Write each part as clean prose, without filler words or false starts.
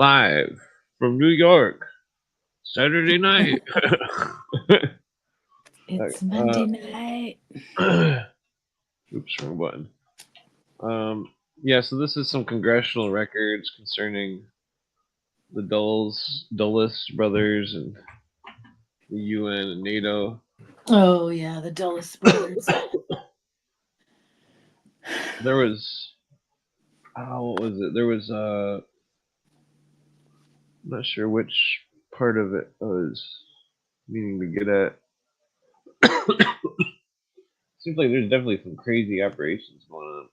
live from New York, Saturday night. It's Monday night. Oops, wrong button. Yeah, so this is some congressional records concerning the Dulles brothers and the UN and NATO. Oh yeah, the Dulles brothers. There was, what was it? There was, I'm not sure which part of it I was meaning to get at. Seems like there's definitely some crazy operations going on.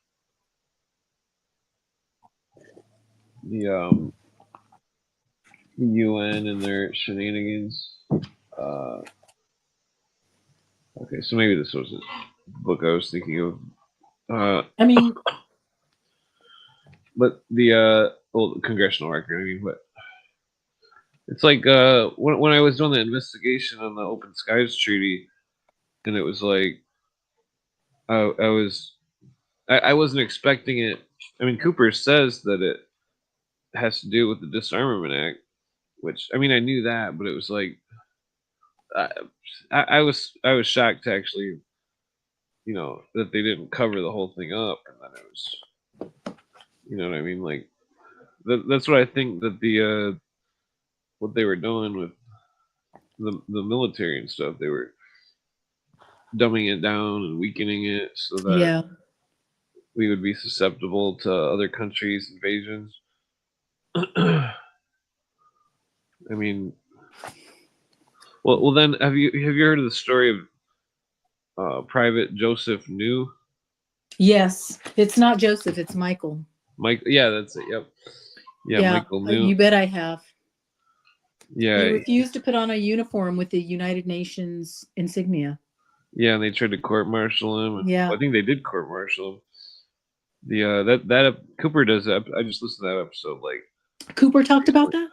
The UN and their shenanigans. Okay, so maybe this wasn't the book I was thinking of. I mean, but the congressional record. I mean, but it's like when I was doing the investigation on the Open Skies Treaty, and it was like I wasn't expecting it. I mean, Cooper says that it has to do with the Disarmament Act, which I mean I knew that, but it was like I was shocked to actually, that they didn't cover the whole thing up, and that it was, you know what I mean, like that's what I think that the what they were doing with the military and stuff, they were dumbing it down and weakening it so that yeah. we would be susceptible to other countries' invasions. I mean, well, then have you heard of the story of Private Joseph New? Yes, it's not Joseph, it's Michael. Mike, yeah, that's it. Yep, yeah, Yeah, Michael New. you bet I have. Yeah, He refused to put on a uniform with the United Nations insignia. Yeah, and they tried to court-martial him. Yeah, Well, I think they did court-martial him. The that Cooper does that. I just listened to that episode. Like Cooper talked about that.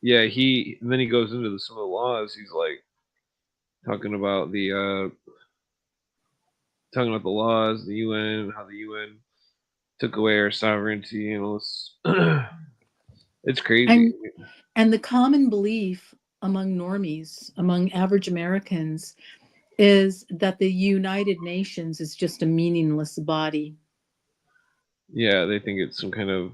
Yeah, and then he goes into some of the laws. He's like talking about the laws, the UN, how the UN took away our sovereignty and all this. It's crazy. And the common belief among normies, among average Americans, is that the United Nations is just a meaningless body. Yeah, they think it's some kind of,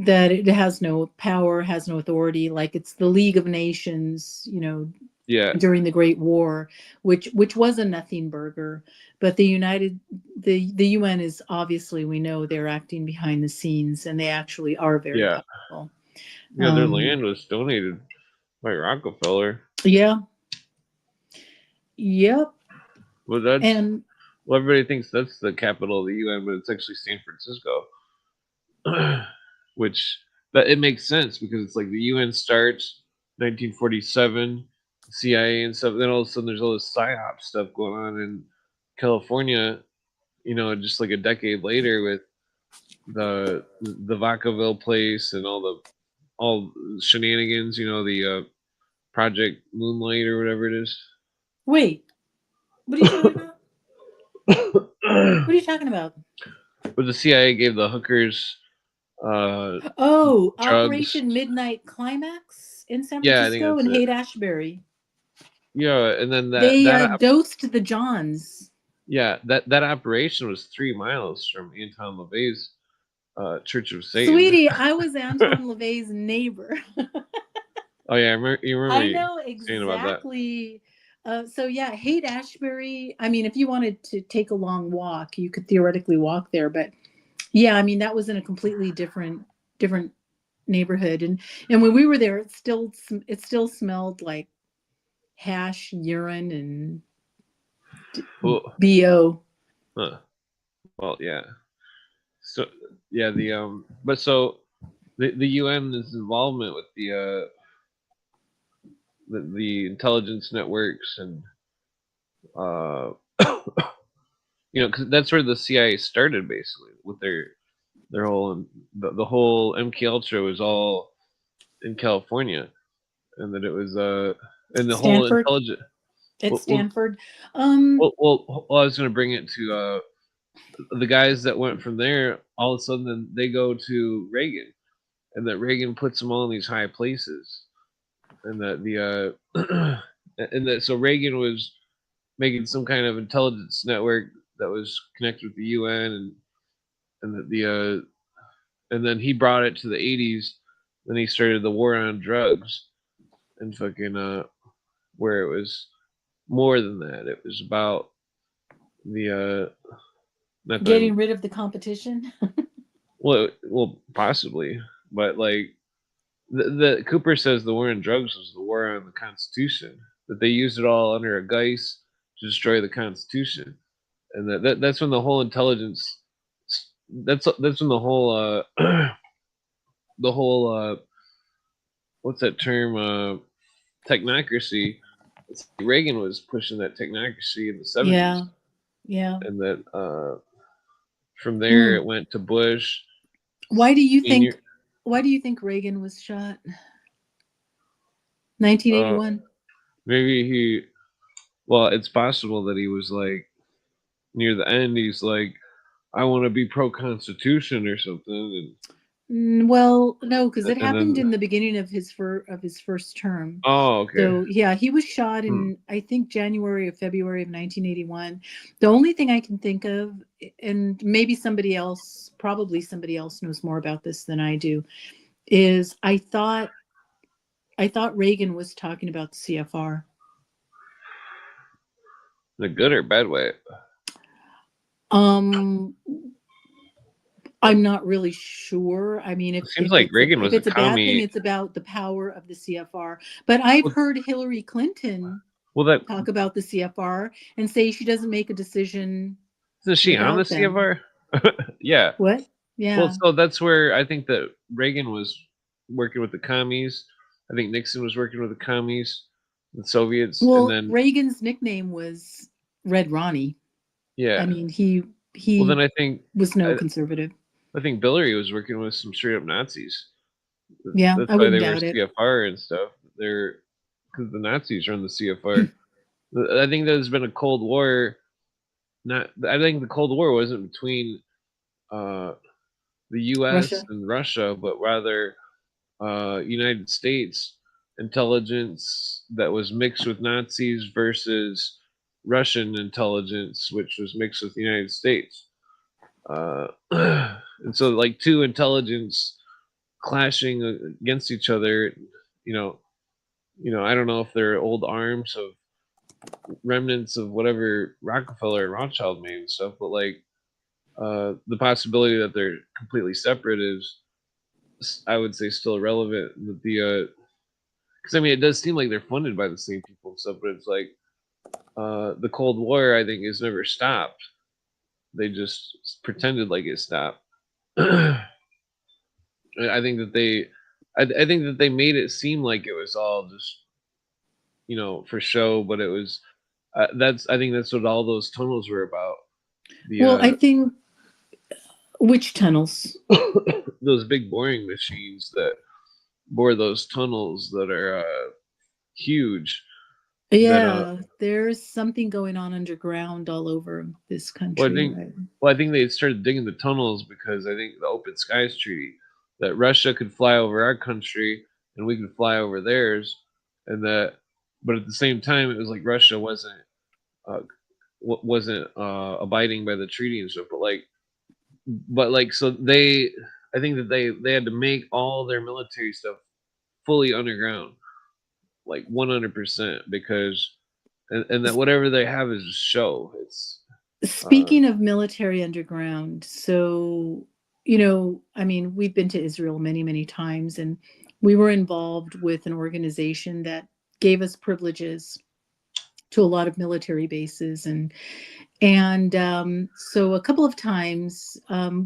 that it has no power, has no authority, like it's the League of Nations, yeah, during the Great War, which was a nothing burger. But the UN is, obviously, we know they're acting behind the scenes, and they actually are very powerful. Yeah, their land was donated by Rockefeller. Yeah. Yep. Well, well, everybody thinks that's the capital of the UN, but it's actually San Francisco. Which it makes sense because it's like the UN starts 1947, CIA and stuff. Then all of a sudden there's all this psyop stuff going on in California. Just like a decade later with the Vacaville place and all shenanigans. The Project Moonlight or whatever it is. Wait, what are you talking about? What are you talking about? But the CIA gave the hookers. Drugs. Operation Midnight Climax in San Francisco and Haight-Ashbury. Yeah, and then they dosed the Johns. Yeah, that operation was 3 miles from Anton LaVey's Church of Satan. Sweetie, I was Anton LaVey's neighbor. Oh yeah, you remember? I know exactly. So yeah, Haight-Ashbury. I mean, if you wanted to take a long walk, you could theoretically walk there. But yeah, I mean, that was in a completely different neighborhood. And when we were there, it still smelled like hash, urine, and BO. Huh. Well, yeah. So yeah, but so the UN's involvement with the intelligence networks and because that's where the CIA started basically with their whole the whole MK Ultra was all in California, and that it was and the Stanford? whole intelligence at Stanford. Well, I was going to bring it to the guys that went from there. All of a sudden, then they go to Reagan, and that Reagan puts them all in these high places, and that the and that so Reagan was making some kind of intelligence network that was connected with the UN, and that and then he brought it to the 80s. Then he started the war on drugs, and fucking where it was more than that. It was about the not Getting rid of the competition. well, possibly, but like the Cooper says the war on drugs was the war on the Constitution. That they used it all under a guise to destroy the Constitution, and that's when the whole intelligence. That's when the whole the whole what's that term technocracy. Reagan was pushing that technocracy in the 70s. Yeah. And that from there it went to Bush. Why do you think Reagan was shot? 1981. Maybe well, it's possible that he was like near the end. He's like, I want to be pro Constitution or something. Well, no, because it happened in the beginning of his first term. Oh, okay. So yeah, he was shot in I think January or February of 1981. The only thing I can think of, and maybe probably somebody else knows more about this than I do, is I thought Reagan was talking about the CFR. In a good or bad way? I'm not really sure. I mean, it seems like Reagan was a bad thing, it's about the power of the CFR. But I've heard Hillary Clinton talk about the CFR and say she doesn't make a decision. Isn't she on the CFR? Yeah. What? Yeah. Well, so that's where I think that Reagan was working with the commies. I think Nixon was working with the commies, the Soviets. Well, and then Reagan's nickname was Red Ronnie. Yeah. I mean, he well, then I think was no conservative. I think Hillary was working with some straight up Nazis. Yeah, that's I why they doubt were it. CFR and stuff. They're because the Nazis run the CFR. I think there's been a Cold War. I think the Cold War wasn't between the U.S. and Russia, but rather United States intelligence that was mixed with Nazis versus Russian intelligence, which was mixed with the United States. And so like two intelligence clashing against each other, I don't know if they're old arms of remnants of whatever Rockefeller and Rothschild made and stuff, but like the possibility that they're completely separate is, I would say, still relevant. Because I mean, it does seem like they're funded by the same people and stuff, but it's like the Cold War, I think, has never stopped. They just pretended like it stopped. I think that they made it seem like it was all just, for show, but it was. I think that's what all those tunnels were about. I think which tunnels? Those big boring machines that bore those tunnels that are huge. Yeah, there's something going on underground all over this country. I think they started digging the tunnels because I think the Open Skies Treaty, that Russia could fly over our country and we could fly over theirs, but at the same time, it was like Russia wasn't abiding by the treaty and stuff. So I think that they had to make all their military stuff fully underground, like 100%, because and that whatever they have is a show. It's speaking of military underground. So, I mean, we've been to Israel many times, and we were involved with an organization that gave us privileges to a lot of military bases, and so a couple of times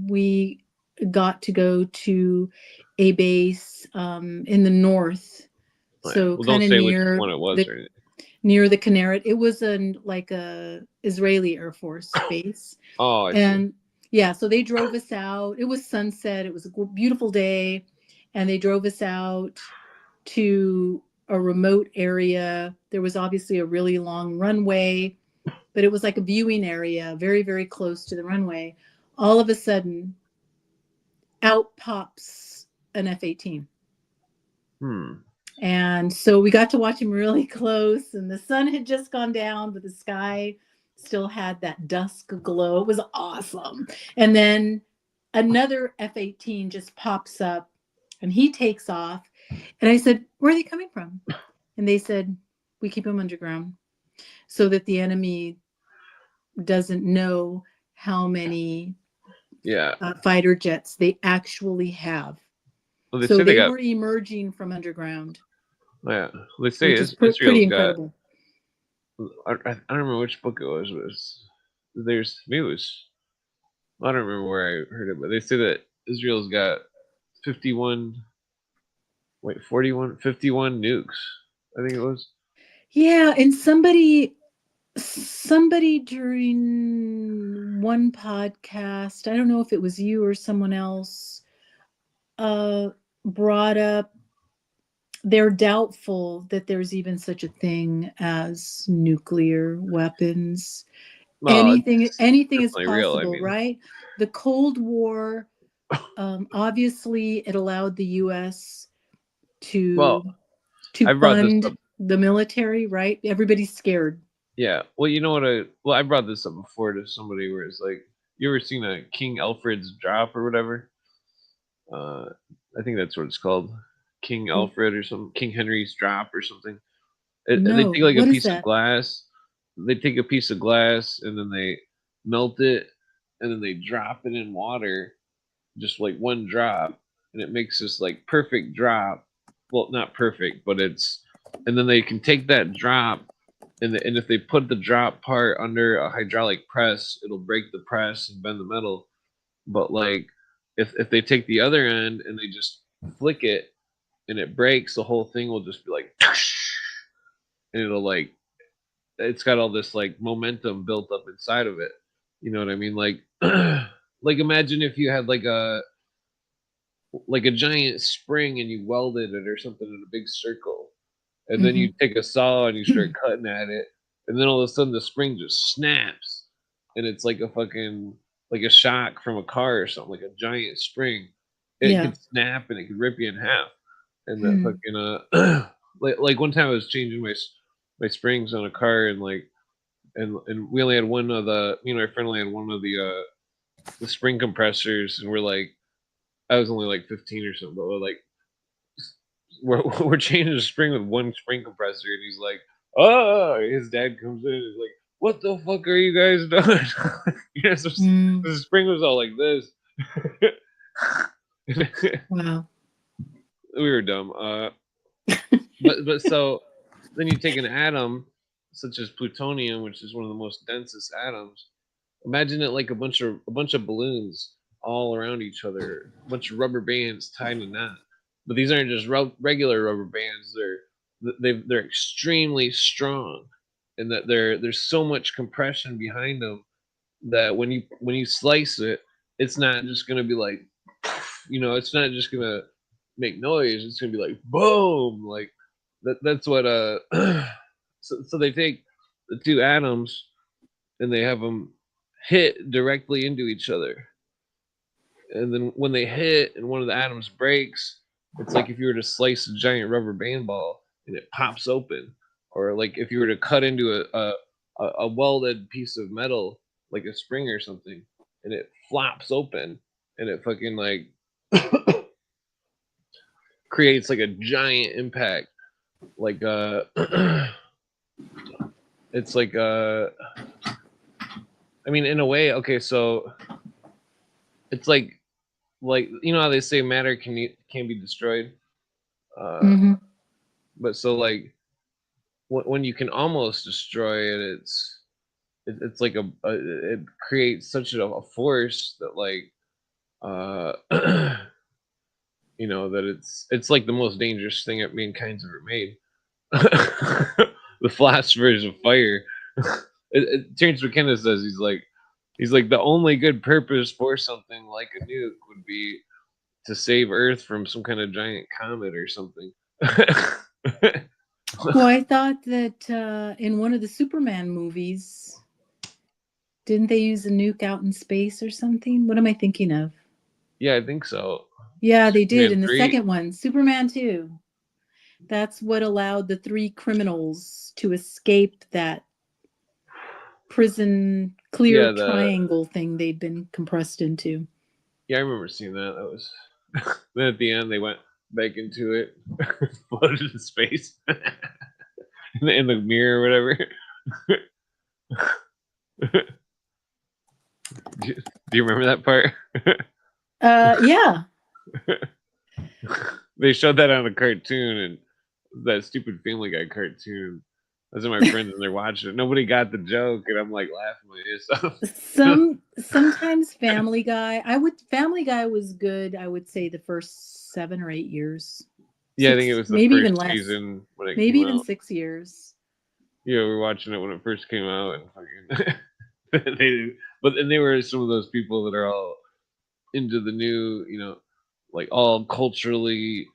we got to go to a base in the north. So kind of near which one it was, near the Kinneret. It was a Israeli Air Force base. Oh, I see. Yeah, so they drove us out. It was sunset. It was a beautiful day, and they drove us out to a remote area. There was obviously a really long runway, but it was like a viewing area, very, very close to the runway. All of a sudden, out pops an F-18. Hmm. And so we got to watch him really close, and the sun had just gone down, but the sky still had that dusk glow. It was awesome. And then another F-18 just pops up and he takes off. And I said, "Where are they coming from?" And they said, "We keep them underground so that the enemy doesn't know how many fighter jets they actually have." Well, they So say they were emerging from underground. Yeah, they say which is Israel's pretty incredible. I don't remember which book it was. There's maybe it was. I don't remember where I heard it, but they say that Israel's got 51. Wait, 41, 51 nukes. I think it was. Yeah, and somebody during one podcast, I don't know if it was you or someone else, brought up they're doubtful that there's even such a thing as nuclear weapons. Well, Anything is definitely possible, real. I mean, right? The Cold War, obviously, it allowed the U.S. to I brought this fund up. the military, right? Everybody's scared. Yeah. Well, you know what? I brought this up before to somebody where it's like, you ever seen a King Alfred's drop or whatever? I think that's what it's called, King Alfred or something, King Henry's drop or something. No, they take like a what is piece of that? glass. They take a piece of glass and then they melt it and then they drop it in water, just like one drop, and it makes this like perfect drop. Well, not perfect, but it's. And then they can take that drop, and if they put the drop part under a hydraulic press, it'll break the press and bend the metal. But like, if they take the other end and they just flick it and it breaks, the whole thing will just be like, and it'll like, it's got all this like momentum built up inside of it. You know what I mean? Like, like imagine if you had like a giant spring and you welded it or something in a big circle, and then you take a saw and you start cutting at it, and then all of a sudden the spring just snaps, and it's like a fucking like a shock from a car or something, like a giant spring. It could snap and it could rip you in half. And that fucking like one time I was changing my springs on a car, and like and we only had one of the me and my friend only had one of the spring compressors, and we're like, I was only like 15 or something, but we're like, we're changing the spring with one spring compressor, and he's like, "Oh!" His dad comes in and is like, "What the fuck are you guys doing?" You know, so the spring was all like this. Wow. We were dumb. But so then you take an atom such as plutonium, which is one of the most densest atoms. Imagine it like a bunch of balloons all around each other, a bunch of rubber bands tied in a knot. But these aren't just regular rubber bands. They're extremely strong, and that there's so much compression behind them that when you slice it, it's not just gonna be like, it's not just gonna make noise. It's gonna be like boom, like that's what so they take the two atoms and they have them hit directly into each other, and then when they hit and one of the atoms breaks, it's like if you were to slice a giant rubber band ball and it pops open, or like if you were to cut into a welded piece of metal like a spring or something, and it flops open and it fucking like creates like a giant impact, like it's like I mean, in a way, okay, so it's like you know how they say matter can be destroyed, but so like when you can almost destroy it, it's like it creates such a force that like that it's like the most dangerous thing that mankind's ever made. The philosophers of fire. Terrence McKenna says he's like the only good purpose for something like a nuke would be to save Earth from some kind of giant comet or something. Well, I thought that in one of the Superman movies, didn't they use a nuke out in space or something? What am I thinking of? Yeah, I think so. Yeah, they did Superman in the 3. second one, Superman 2. That's what allowed the three criminals to escape that prison clear Yeah, the triangle thing they'd been compressed into. yeah, I remember seeing that. That was then at the end they went back into it, floated in space in the mirror or whatever. Do you remember that part? Yeah. They showed that on a cartoon, and that stupid Family Guy cartoon. Those are my friends, and they're watching it. Nobody got the joke, and I'm like laughing at myself. Sometimes Family Guy was good, I would say the first 7 or 8 years. Yeah, I think it was the Maybe first even less. season when it Maybe came even out. 6 years. Yeah, we were watching it when it first came out, and fucking they were some of those people that are all into the new, like all culturally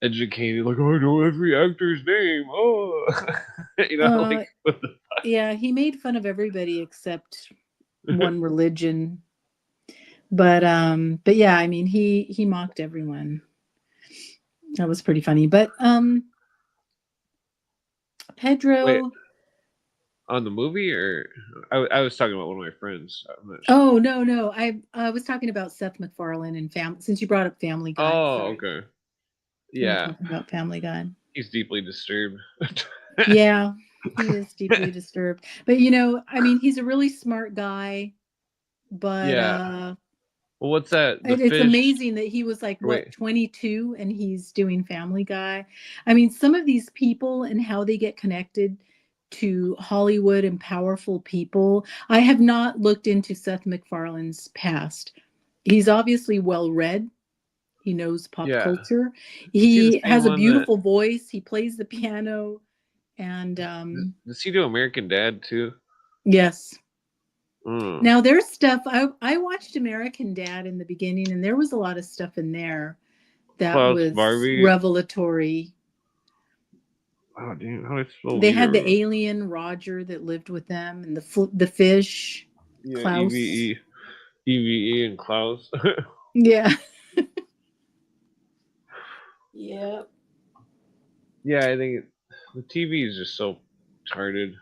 educated, like, oh, I know every actor's name. Oh, like what the Yeah, he made fun of everybody except one religion. But yeah, I mean he mocked everyone. That was pretty funny. But Pedro. Wait, on the movie, or I was talking about one of my friends. Oh no, I was talking about Seth MacFarlane and since you brought up Family Guy. Oh, sorry. Okay. Yeah. Talking about Family Guy. He's deeply disturbed. Yeah, he is deeply disturbed. But I mean, he's a really smart guy. But yeah. Well, what's that? It's amazing that he was like, what, 22 and he's doing Family Guy. I mean, some of these people and how they get connected to Hollywood and powerful people. I have not looked into Seth MacFarlane's past. He's obviously well read. He knows pop culture. He has a beautiful voice. He plays the piano. And does he do American Dad too? Yes. Now there's stuff I watched American Dad in the beginning, and there was a lot of stuff in there that was revelatory. Oh, damn, how do I spell they had the alien Roger that lived with them, and the fish. Yeah, Klaus. EVE and Klaus. Yeah. Yeah. Yeah, I think the TV is just so retarded.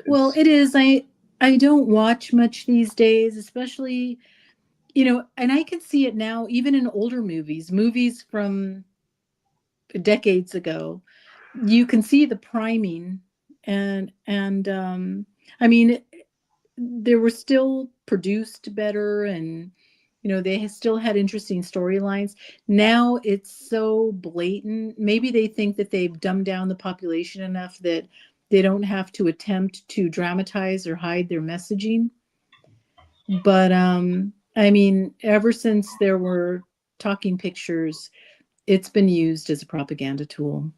Well, it is. I don't watch much these days, especially, and I can see it now, even in older movies from decades ago. You can see the priming, and I mean, they were still produced better, and they still had interesting storylines. Now it's so blatant. Maybe they think that they've dumbed down the population enough that they don't have to attempt to dramatize or hide their messaging. But I mean, ever since there were talking pictures, it's been used as a propaganda tool.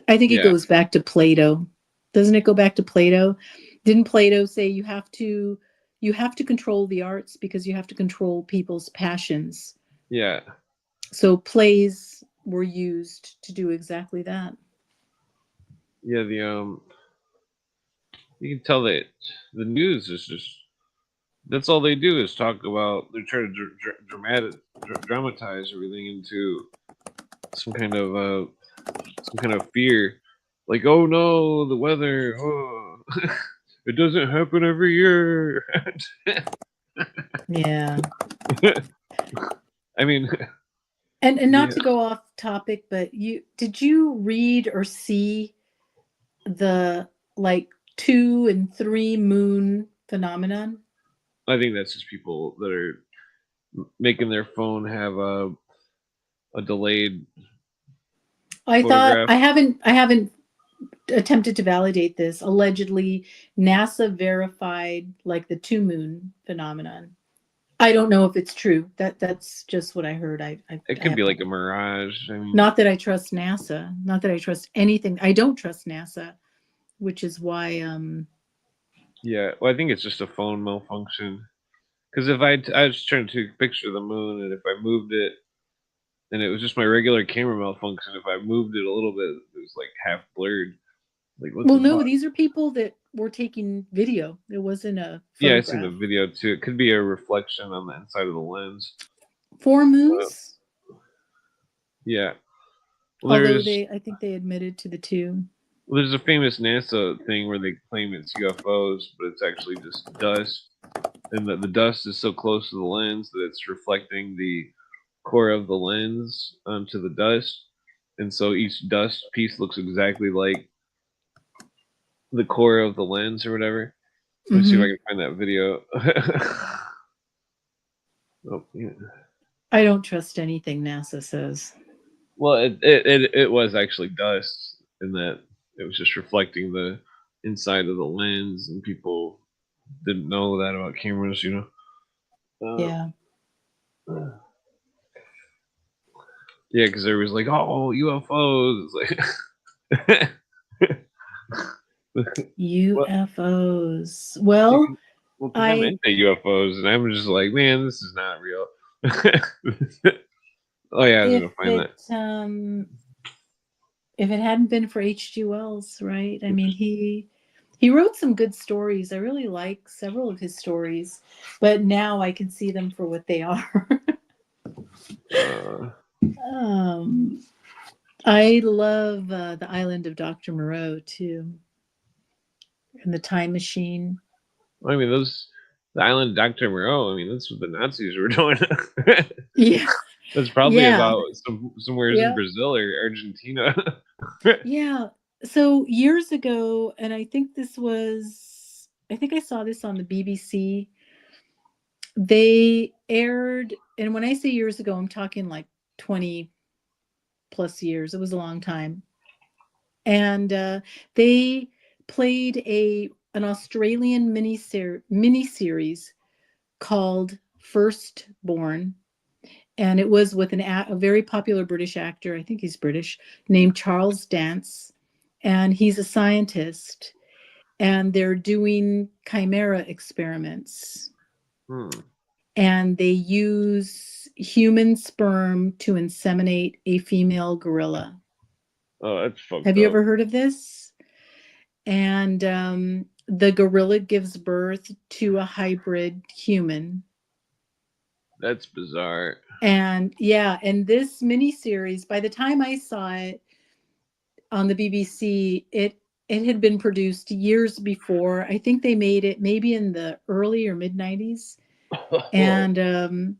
I think it goes back to Plato. Doesn't it go back to Plato? Didn't Plato say you have to control the arts because you have to control people's passions? Yeah. So plays were used to do exactly that. Yeah, you can tell that the news is just, that's all they do is talk about, they're trying to dramatize everything into some kind of fear, like, oh no, the weather, oh it doesn't happen every year. Yeah. I mean, and not to go off topic, but did you read or see the like 2 and 3 moon phenomenon? I think that's just people that are making their phone have a delayed photograph. I haven't attempted to validate this. Allegedly, NASA verified like the 2 moon phenomenon. I don't know if it's true. That's just what I heard. It could be like a mirage. I mean, not that I trust NASA. Not that I trust anything. I don't trust NASA, which is why. Yeah, well, I think it's just a phone malfunction. Because if I was trying to take a picture of the moon, and if I moved it, and it was just my regular camera malfunction. If I moved it a little bit, it was like half blurred. Like, well, no, these are people that were taking video. It wasn't a photograph. Yeah, I seen the video too. It could be a reflection on the inside of the lens. 4 moons. Yeah. Well, Although I think they admitted to the 2. There's a famous NASA thing where they claim it's UFOs, but it's actually just dust, and the dust is so close to the lens that it's reflecting the core of the lens onto the dust, and so each dust piece looks exactly like the core of the lens or whatever. Let me see if I can find that video. Oh, yeah. I don't trust anything NASA says. Well, it was actually dust, in that it was just reflecting the inside of the lens, and people didn't know that about cameras, you know. Yeah. Yeah, because there was like, oh, UFOs. It's like UFOs. Well, I'm into UFOs, and I'm just like, man, this is not real. Oh yeah, I was gonna find that. If it hadn't been for H.G. Wells, right? I mean, he wrote some good stories. I really like several of his stories, but now I can see them for what they are. I love The Island of Dr. Moreau too, and The Time Machine. I mean, the Island of Dr. Moreau. I mean, that's what the Nazis were doing. Yeah, that's probably about somewhere in Brazil or Argentina. Yeah. So years ago, and I think I saw this on the BBC. They aired, and when I say years ago, I'm talking like 20 plus years. It was a long time. And they played an Australian miniseries called Firstborn. And it was with a very popular British actor, I think he's British, named Charles Dance. And he's a scientist. And they're doing chimera experiments. And they use human sperm to inseminate a female gorilla. Oh, that's fucked up. Have you ever heard of this? And the gorilla gives birth to a hybrid human. That's bizarre. And yeah, and this miniseries, by the time I saw it on the BBC, it had been produced years before. I think they made it maybe in the early or mid 90s. And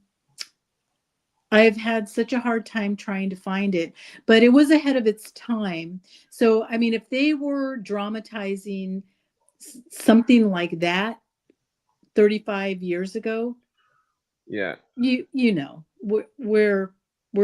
I've had such a hard time trying to find it, but it was ahead of its time. So, I mean, if they were dramatizing something like that 35 years ago, yeah, you know, we're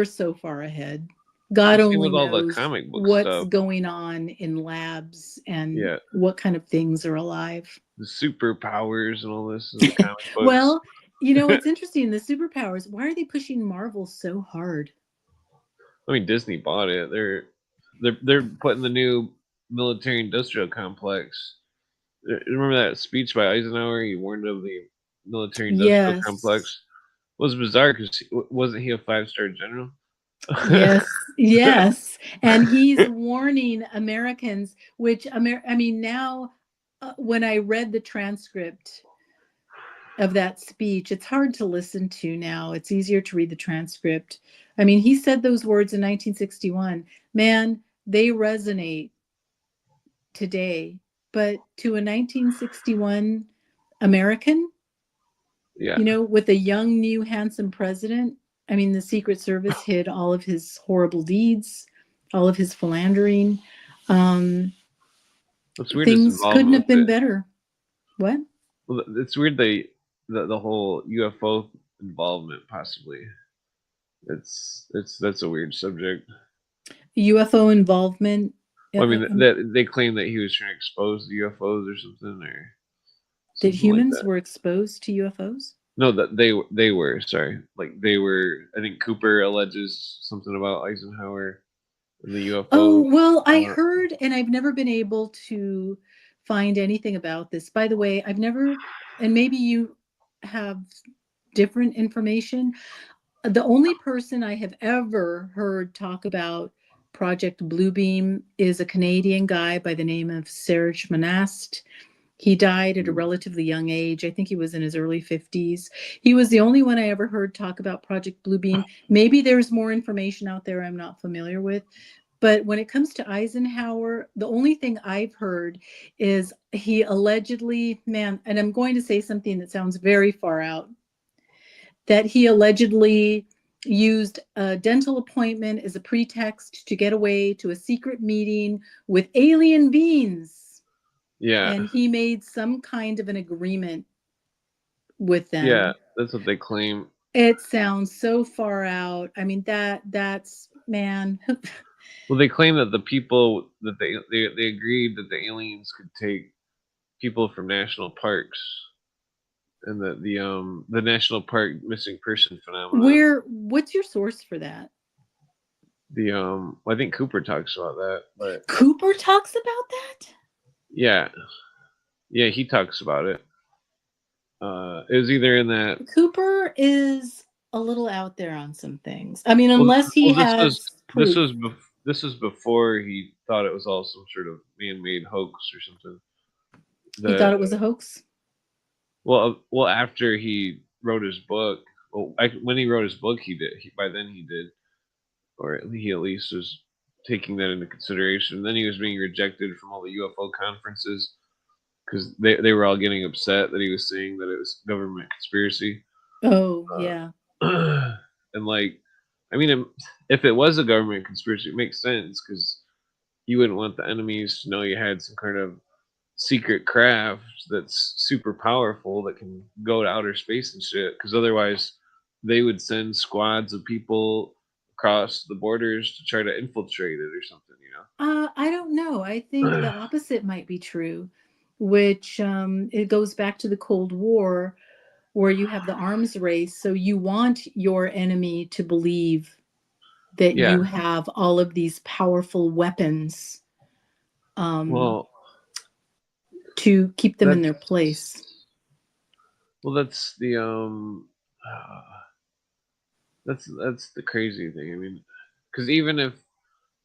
so far ahead. God only knows what's going on in labs and what kind of things are alive. The superpowers and all this in the comic books. Well, you know, it's interesting. The superpowers, why are they pushing Marvel so hard? I mean, Disney bought it. They're putting the new military industrial complex. Remember that speech by Eisenhower? He warned of the military industrial complex. It was bizarre because wasn't he a 5-star general? Yes. And he's warning Americans, which I mean, now when I read the transcript of that speech, it's hard to listen to now. It's easier to read the transcript. I mean, he said those words in 1961. Man, they resonate today. But to a 1961 American, you know, with a young, new, handsome president, I mean, the Secret Service hid all of his horrible deeds, all of his philandering. Things couldn't have been better. What? Well, it's weird the whole UFO involvement, possibly. That's a weird subject. UFO involvement. Well, I mean, they claim that he was trying to expose the UFOs or something, or that humans were exposed to UFOs. No, that they were. Sorry, like they were. I think Cooper alleges something about Eisenhower and the UFO. Oh well, I heard, and I've never been able to find anything about this. By the way, I've never, and maybe you have different information. The only person I have ever heard talk about Project Bluebeam is a Canadian guy by the name of Serge Monast. He died at a relatively young age. I think he was in his early 50s. He was the only one I ever heard talk about Project Bluebeam. Maybe there's more information out there I'm not familiar with. But when it comes to Eisenhower, the only thing I've heard is he allegedly, man, and I'm going to say something that sounds very far out, that he allegedly used a dental appointment as a pretext to get away to a secret meeting with alien beings. Yeah. And he made some kind of an agreement with them. Yeah, that's what they claim. It sounds so far out. I mean, that's man. Well, they claim that the people that they agreed that the aliens could take people from national parks, and that the national park missing person phenomenon. What's your source for that? I think Cooper talks about that, but Cooper talks about that? Yeah, he talks about it. It was either in that. Cooper is a little out there on some things. I mean, unless he has proof. This was before he thought it was all some sort of man-made hoax or something. He thought it was a hoax? Well, after he wrote his book, when he wrote his book, he did. By then he did, or he at least was taking that into consideration. Then he was being rejected from all the UFO conferences because they were all getting upset that he was saying that it was government conspiracy. Oh, yeah. And like, I mean, if it was a government conspiracy, it makes sense because you wouldn't want the enemies to know you had some kind of secret craft that's super powerful that can go to outer space and shit, because otherwise they would send squads of people across the borders to try to infiltrate it or something, you know. I don't know. I think the opposite might be true, which it goes back to the Cold War, where you have the arms race, so you want your enemy to believe that you have all of these powerful weapons to keep them in their place. Well, that's the that's the crazy thing. I mean, because even if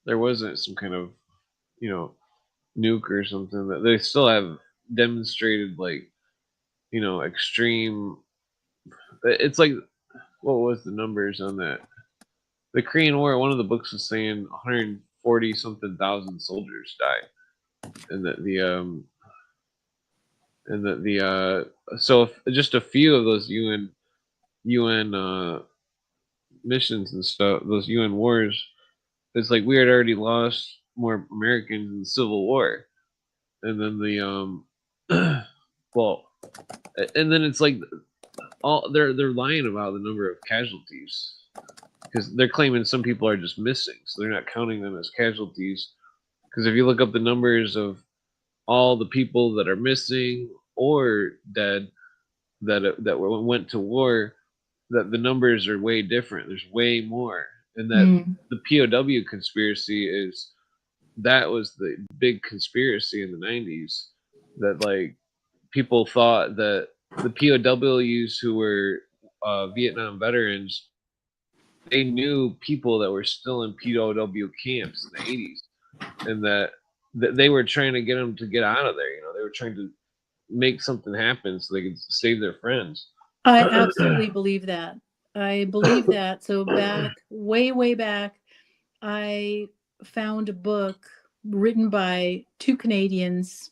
there wasn't some kind of, you know, nuke or something, that they still have demonstrated, like, you know, extreme. It's like, what was the numbers on that? The Korean War, one of the books was saying 140 something thousand soldiers died, and that so if just a few of those UN missions and stuff, those UN wars, it's like we had already lost more Americans in the Civil War, and then well, and then it's like they're lying about the number of casualties, because they're claiming some people are just missing, so they're not counting them as casualties. Because if you look up the numbers of all the people that are missing or dead that went to war, that the numbers are way different. There's way more, and that the POW conspiracy that was the big conspiracy in the 90s. That, like, people thought that the POWs who were Vietnam veterans, they knew people that were still in POW camps in the 80s, and that they were trying to get them to get out of there. You know, they were trying to make something happen so they could save their friends. I absolutely believe that. I believe that. So way back, I found a book written by two Canadians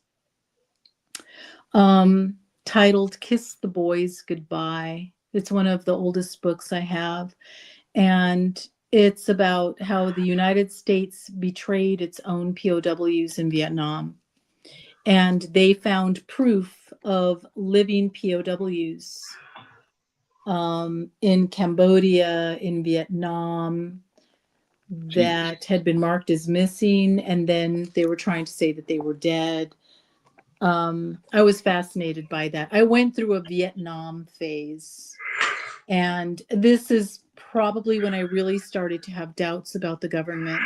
titled Kiss the Boys Goodbye. It's one of the oldest books I have. And it's about how the United States betrayed its own POWs in Vietnam. And they found proof of living POWs in Cambodia, in Vietnam, that had been marked as missing, and then they were trying to say that they were dead. I was fascinated by that. I went through a Vietnam phase, and this is probably when I really started to have doubts about the government.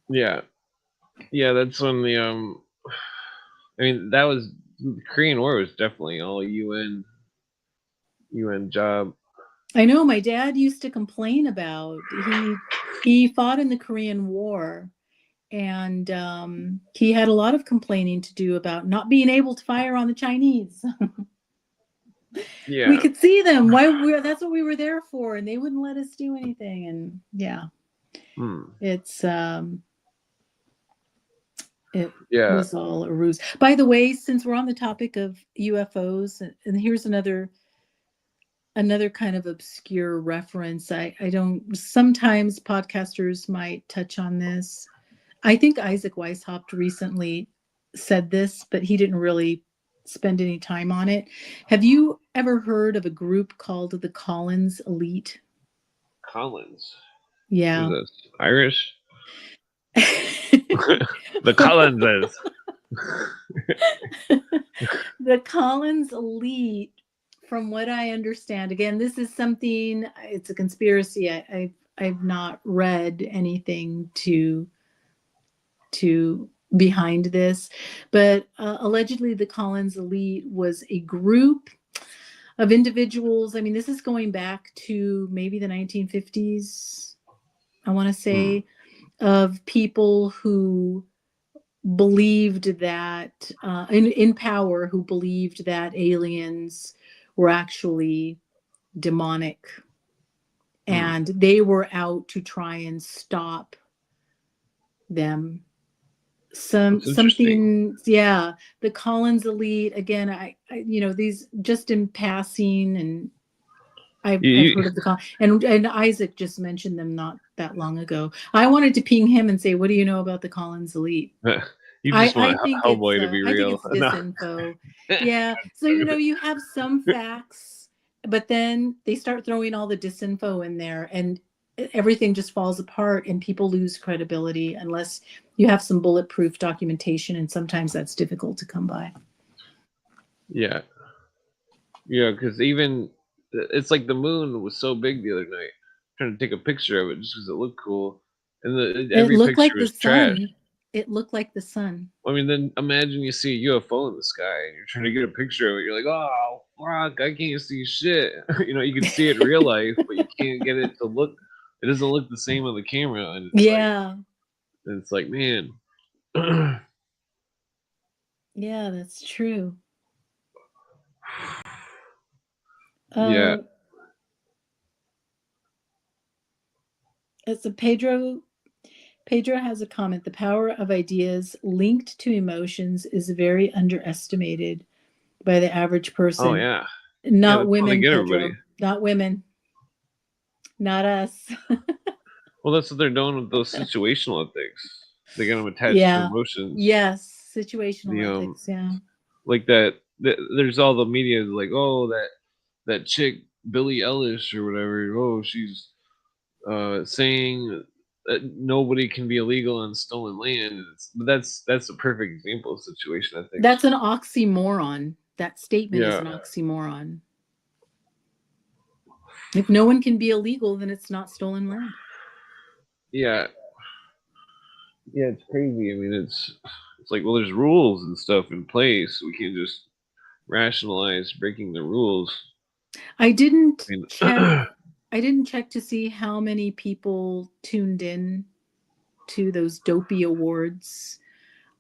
Yeah, that's when the I mean, that was the Korean War was definitely all UN job. I know my dad used to complain about he fought in the Korean War, and he had a lot of complaining to do about not being able to fire on the Chinese. Yeah. We could see them. That's what we were there for, and they wouldn't let us do anything. And yeah, it's it was all a ruse. By the way, since we're on the topic of UFOs, and here's another kind of obscure reference. I don't. Sometimes podcasters might touch on this. I think Isaac Weishaupt recently said this, but he didn't really spend any time on it. Have you ever heard of a group called the Collins Elite? Collins? Yeah. Who's this? Irish? The Collinses. The Collins Elite, from what I understand, again, this is something, it's a conspiracy. I've not read anything to behind this, but allegedly the Collins Elite was a group of individuals. I mean, this is going back to maybe the 1950s, I want to say, of people who believed that in power, who believed that aliens were actually demonic, and they were out to try and stop them. Something, yeah. The Collins Elite, again, I these just in passing, and I've heard of the Collins, and Isaac just mentioned them not that long ago. I wanted to ping him and say, what do you know about the Collins Elite? You just want Hellboy to be real. I think it's disinfo. Yeah. So, you have some facts, but then they start throwing all the disinfo in there, and everything just falls apart, and people lose credibility unless you have some bulletproof documentation, and sometimes that's difficult to come by. Yeah. Yeah, because even it's like the moon was so big the other night. I'm trying to take a picture of it just because it looked cool, and every picture was trash. It looked like the sun. I mean, then imagine you see a UFO in the sky and you're trying to get a picture of it. You're like, oh, fuck, I can't see shit. You can see it in real life, but you can't get it to look. It doesn't look the same on the camera. And it's like, man. Yeah, that's true. Yeah. It's a Pedro has a comment. The power of ideas linked to emotions is very underestimated by the average person. Oh, yeah. Not women, Pedro. Not women. Not us. Well, that's what they're doing with those situational ethics. They get them attached to emotions. Yes, situational ethics, yeah. Like that, there's all the media like, oh, that chick, Billie Eilish or whatever, oh, she's saying that nobody can be illegal on stolen land. But that's a perfect example of situation, I think. That's an oxymoron. That statement is an oxymoron. If no one can be illegal, then it's not stolen land. Yeah. Yeah, it's crazy. I mean, it's like, well, there's rules and stuff in place. We can't just rationalize breaking the rules. I didn't check to see how many people tuned in to those Dopey Awards.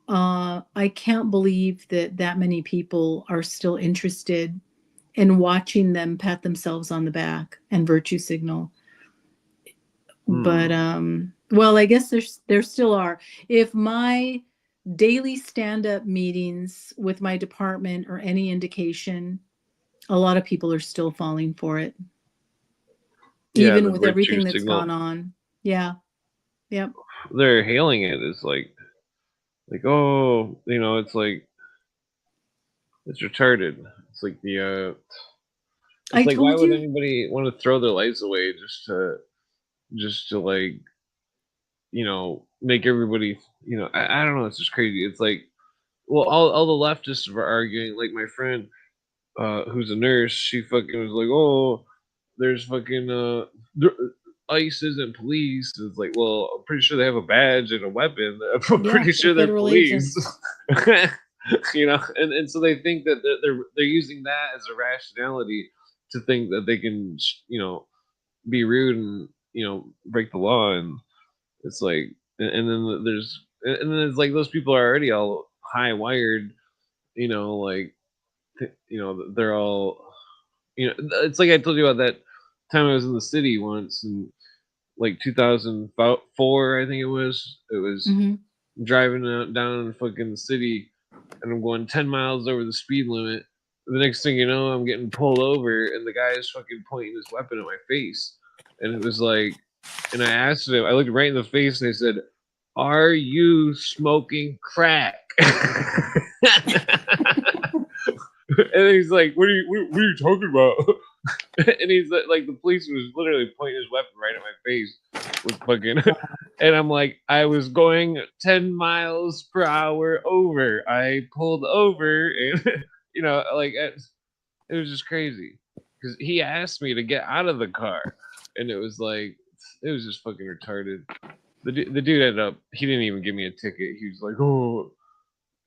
I can't believe that many people are still interested in watching them pat themselves on the back and virtue signal. But well, I guess there still are. If my daily stand-up meetings with my department are any indication, a lot of people are still falling for it. Even with everything that's gone on. Yeah. Yep. They're hailing it as like, oh, it's like, it's retarded. It's like the it's like, why would anybody want to throw their lives away just to like, make everybody, I don't know, it's just crazy. It's like, well, all the leftists are arguing, like my friend who's a nurse, she fucking was like, oh, there's fucking ICE isn't police. It's like, well, I'm pretty sure they have a badge and a weapon. I'm pretty sure they're police. And so they think that they're using that as a rationality to think that they can, be rude and break the law. And it's like, and then there's and then it's like those people are already all high wired, like they're all, it's like I told you about that time I was in the city once in like 2004, I think it was. It was Mm-hmm. driving down in fucking city, and I'm going 10 miles over the speed limit. The next thing you know, I'm getting pulled over, and the guy is fucking pointing his weapon at my face. And it was like, and I asked him, I looked right in the face, and I said, "Are you smoking crack?" And he's like, what are you talking about?" And he's like, the police was literally pointing his weapon right at my face with fucking, and I'm like, I was going 10 miles per hour over. I pulled over, and like it was just crazy because he asked me to get out of the car, and it was just fucking retarded. The dude ended up, he didn't even give me a ticket. He was like, oh,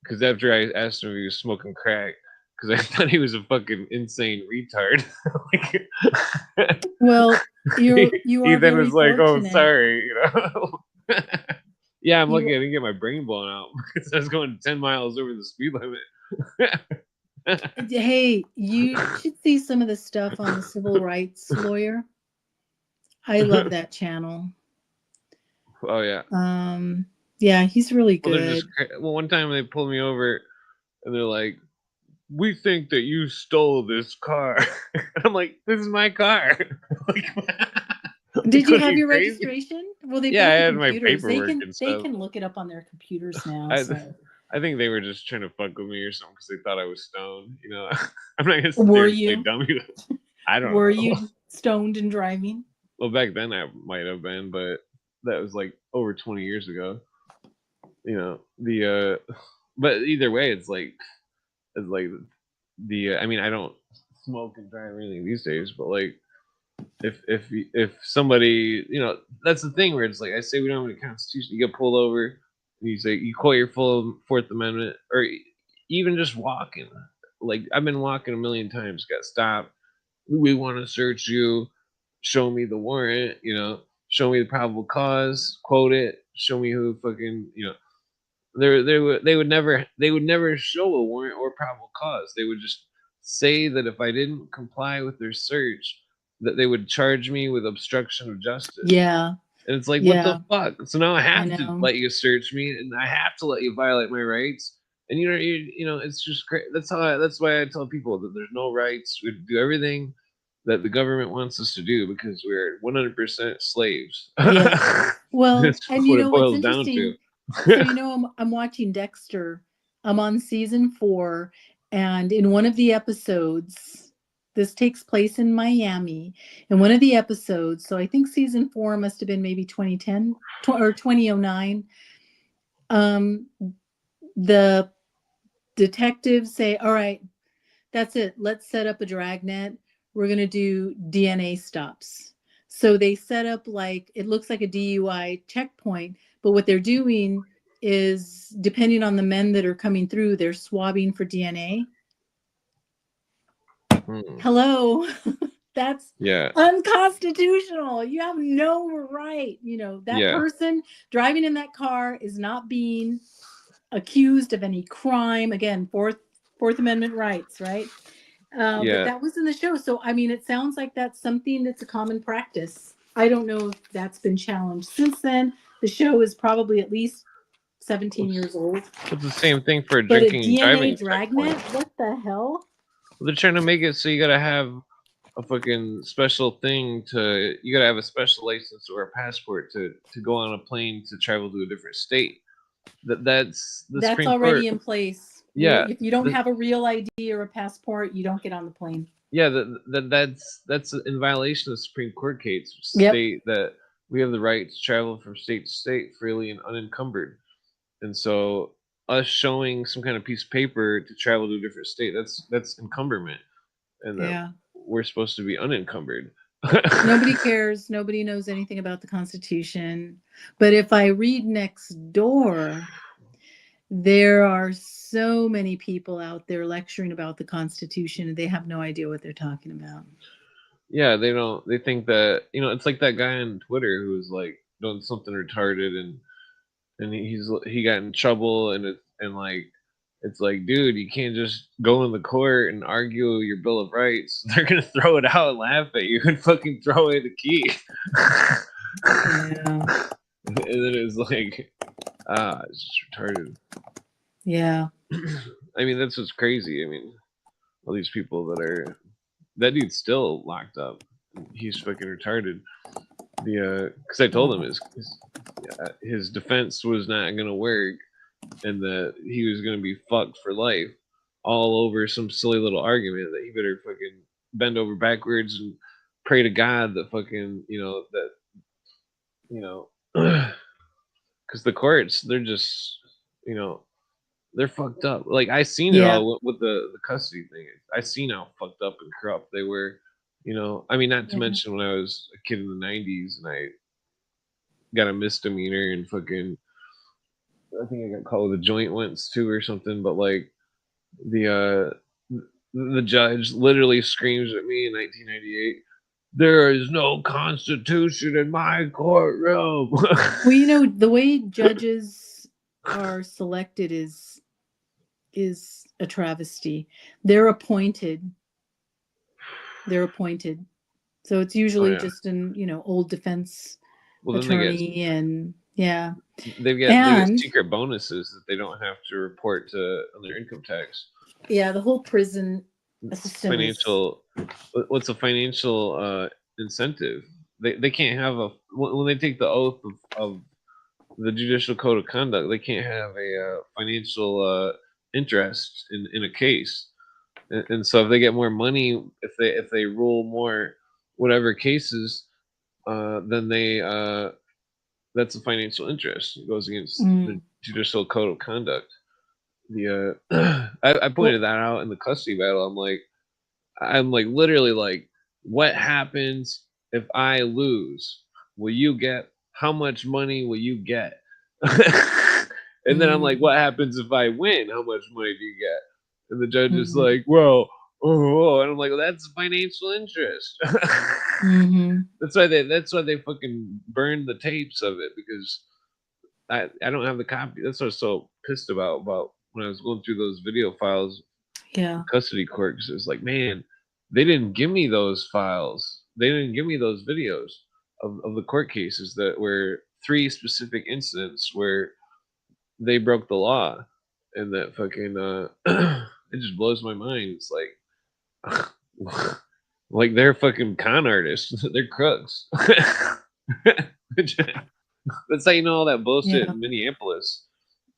because after I asked him if he was smoking crack, because I thought he was a fucking insane retard. Well, you He are then very was like, "Oh, fortunate. sorry," Yeah, I'm lucky You I didn't get my brain blown out because I was going 10 miles over the speed limit. Hey, you should see some of the stuff on the Civil Rights Lawyer. I love that channel. Oh yeah. Yeah, he's really Well, they're just good. one time they pulled me over and they're like, "We think that you stole this car." And I'm like, "This is my car." Like, Did you what are have you your crazy? registration? Well, they've Yeah, I got the had my computers. They paperwork can and they stuff. can look it up on their computers now. I So I think they were just trying to fuck with me or something because they thought I was stoned. I'm not gonna sit there were and play you dummy. I don't were know. you stoned and driving? Well, back then I might have been, but that was like over 20 years ago. But either way, it's like I mean, I don't smoke and drive or anything these days, but like if somebody, that's the thing where it's like I say we don't have a constitution. You get pulled over, and you say you quote your full Fourth Amendment, or even just walking. Like I've been walking a million times, got stopped. We want to search you. Show me the warrant. Show me the probable cause. Quote it. Show me who fucking. They would never show a warrant or probable cause. They would just say that if I didn't comply with their search, that they would charge me with obstruction of justice. Yeah, And it's like, what the yeah, fuck? So now I I have to know. let you search me, and I have to let you violate my rights. And it's just great. That's why I tell people that there's no rights. We do everything that the government wants us to do because we're 100% slaves. Yeah. Well, That's and what it what's boils down interesting? So to. I'm watching Dexter. I'm on season 4, and in one of the episodes, this takes place in Miami. In one of the episodes, so I think season 4 must have been maybe 2010 or 2009. The detectives say, "All right, that's it. Let's set up a dragnet. We're going to do DNA stops." So they set up like it looks like a DUI checkpoint, but what they're doing is depending on the men that are coming through, they're swabbing for DNA. Hello. That's Yeah. unconstitutional. You have no right. That Yeah. person driving in that car is not being accused of any crime. Again, Fourth Amendment rights, right? But Yeah. that was in the show. So, I mean, it sounds like that's something that's a common practice. I don't know if that's been challenged since then. The show is probably at least 17 years old. It's the same thing for a But a drinking and DNA driving dragnet? checkpoint. What the hell? They're trying to make it so you gotta have a fucking special thing you gotta have a special license or a passport to go on a plane to travel to a different state. That's the That's Supreme Court. already in place. Yeah. If you don't have a real ID or a passport, you don't get on the plane. Yeah, that's in violation of the Supreme Court case, which Yep. state that we have the right to travel from state to state freely and unencumbered. And so us showing some kind of piece of paper to travel to a different state, that's encumberment. And that Yeah. we're supposed to be unencumbered. Nobody cares. Nobody knows anything about the Constitution. But if I read next door, there are so many people out there lecturing about the Constitution and they have no idea what they're talking about. Yeah, they think that, it's like that guy on Twitter who's like doing something retarded, and and he got in trouble, and like it's like, dude, you can't just go in the court and argue your Bill of Rights. They're gonna throw it out and laugh at you and fucking throw away the key. Yeah. And then it was like, it's just retarded. Yeah. I mean, that's what's crazy. I mean, all these people that dude's still locked up. He's fucking retarded. Because I told him his defense was not gonna work, and that he was gonna be fucked for life, all over some silly little argument that he better fucking bend over backwards and pray to God that fucking because the courts, they're just you know they're fucked up. Like I seen it Yeah. all with the custody thing. I seen how fucked up and corrupt they were. I mean, not to Yeah. mention when I was a kid in the '90s and I got a misdemeanor and fucking, I think I got called with a joint once too or something. But like the judge literally screams at me in 1998. There is no constitution in my courtroom. Well, the way judges are selected is a travesty. They're appointed. So it's usually just an, old defense attorney, and yeah. They get secret bonuses that they don't have to report on their income tax. Yeah, the whole prison system what's a financial incentive? They can't have when they take the oath of the Judicial Code of Conduct, they can't have a financial interest in a case. And so if they get more money, if they rule more whatever cases, then that's a financial interest. It goes against the Judicial Code of Conduct. I pointed that out in the custody battle. I'm like literally like, what happens if I lose? Will you get how much money will you get? And then I'm like, what happens if I win? How much money do you get? And the judge is like, well, and I'm like, well, that's financial interest. That's why they fucking burned the tapes of it, because I don't have the copy. That's what I was so pissed about when I was going through those video files. Yeah. Custody court, because it was like, man, they didn't give me those files. They didn't give me those videos of the court cases that were 3 specific incidents where they broke the law, and that fucking it just blows my mind. It's like like they're fucking con artists. They're crooks. That's how you know all that bullshit in Minneapolis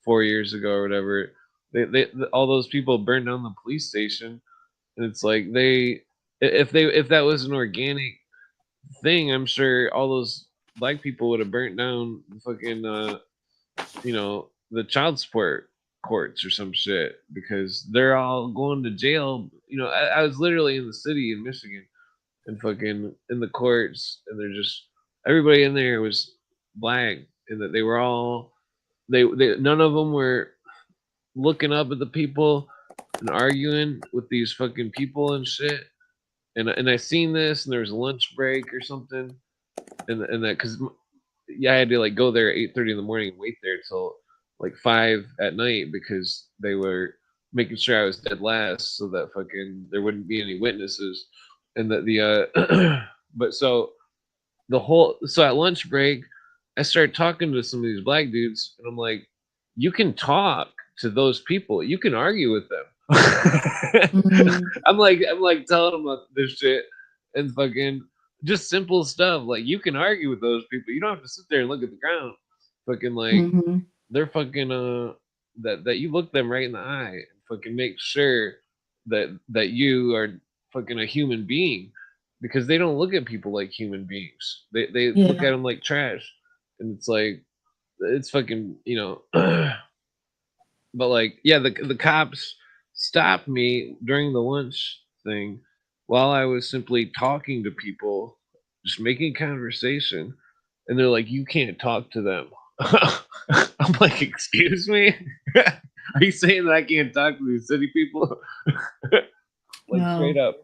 4 years ago or whatever. They all those people burned down the police station, and it's like if that was an organic thing, I'm sure all those black people would have burnt down the fucking the child support courts or some shit, because they're all going to jail. I was literally in the city in Michigan and fucking in the courts, and they're just everybody in there was black, and that they were all they none of them were looking up at the people and arguing with these fucking people and shit. And I seen this, and there was a lunch break or something, and that because I had to like go there at 8:30 in the morning and wait there till like 5 at night, because they were making sure I was dead last, so that fucking there wouldn't be any witnesses, and that but so at lunch break, I started talking to some of these black dudes, and I'm like, you can talk to those people, you can argue with them. I'm like telling them about this shit, and fucking just simple stuff like, you can argue with those people, you don't have to sit there and look at the ground. Fucking like they're fucking that you look them right in the eye and fucking make sure that you are fucking a human being, because they don't look at people like human beings. They look at them like trash, and it's like, it's fucking but like, yeah, the cops stopped me during the lunch thing while I was simply talking to people, just making conversation, and they're like, you can't talk to them. I'm like, excuse me? Are you saying that I can't talk to these city people? Like, straight up.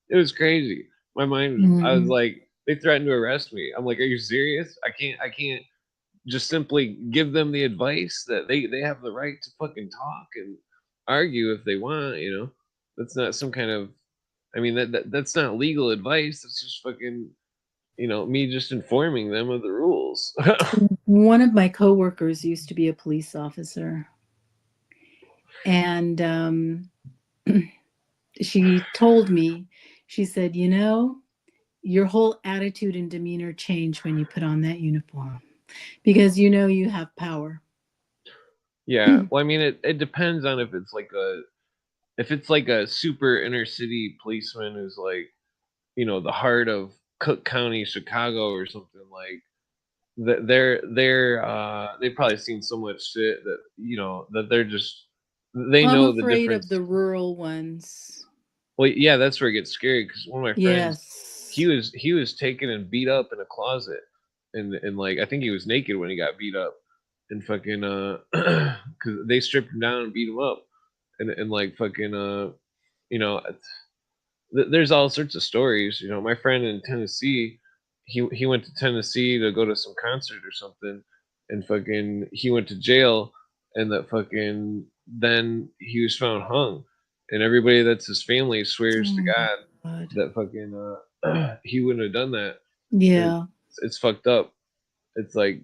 It was crazy. My mind, I was like, they threatened to arrest me. I'm like, are you serious? I can't just simply give them the advice that they have the right to fucking talk and argue if they want, you know. That's not some kind of, I mean, that's not legal advice. That's just fucking, you know, me just informing them of the rules. One of my coworkers used to be a police officer, and she told me, she said, you know, your whole attitude and demeanor change when you put on that uniform because you know you have power. Yeah, well, I mean, it depends on if it's like a super inner city policeman who's like, you know, the heart of Cook County, Chicago, or something like that. They've probably seen so much shit that, you know, that they I'm know the afraid of difference. the rural ones. Well, yeah, that's where it gets scary because one of my friends, Yes. he was taken and beat up in a closet, and like I think he was naked when he got beat up, and fucking because they stripped him down and beat him up, and like fucking you know, there's all sorts of stories. You know, my friend in Tennessee, he went to Tennessee to go to some concert or something, and fucking he went to jail, and that fucking then he was found hung, and everybody that's his family swears to Oh my God God. that fucking he wouldn't have done that. And Yeah. it's fucked up. It's like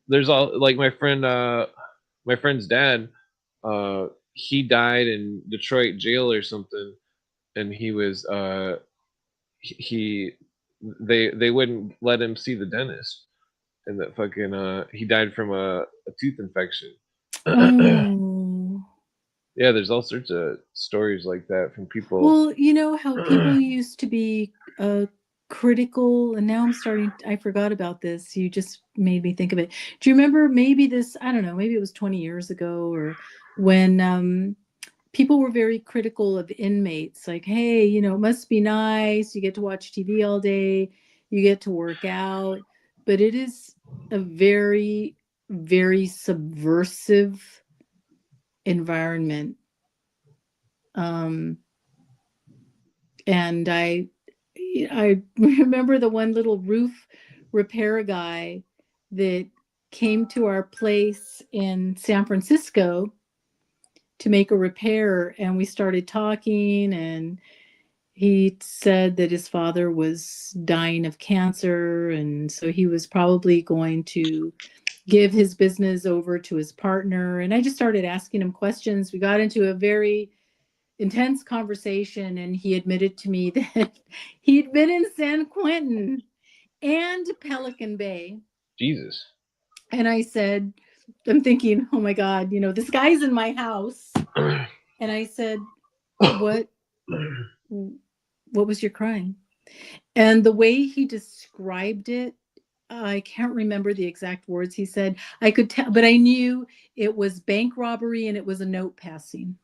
there's all like my friend's dad, he died in Detroit jail or something, and he was he they wouldn't let him see the dentist, and that fucking he died from a tooth infection. Oh. Yeah, there's all sorts of stories like that from people. Well, you know how people used to be critical, and now I forgot about this. You just made me think of it. Do you remember maybe this, I don't know, maybe it was 20 years ago, or when people were very critical of inmates, like, hey, you know, it must be nice. You get to watch TV all day, you get to work out, but it is a very, very subversive environment. Um, and I remember the one little roof repair guy that came to our place in San Francisco to make a repair, and we started talking, and he said that his father was dying of cancer, and so he was probably going to give his business over to his partner. And I just started asking him questions. We got into a very intense conversation, and he admitted to me that he'd been in San Quentin and Pelican Bay. Jesus. And I said, I'm thinking, oh my God, you know, this guy's in my house. And I said, what was your crime? And the way he described it, I can't remember the exact words he said. I could tell, but I knew it was bank robbery and it was a note passing.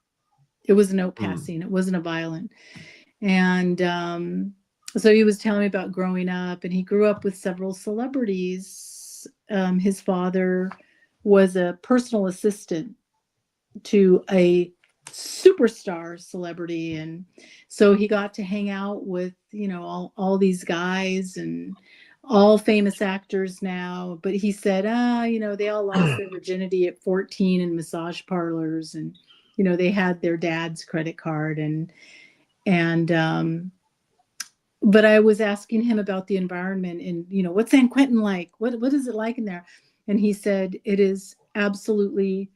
It was a note passing. It wasn't a violent. And so he was telling me about growing up, and he grew up with several celebrities. His father was a personal assistant to a superstar celebrity, and so he got to hang out with, you know, all these guys and all famous actors now. But he said, you know, they all lost their virginity at 14 in massage parlors, and you know, they had their dad's credit card, and but I was asking him about the environment, and you know, what's San Quentin like? What is it like in there? And he said it is absolutely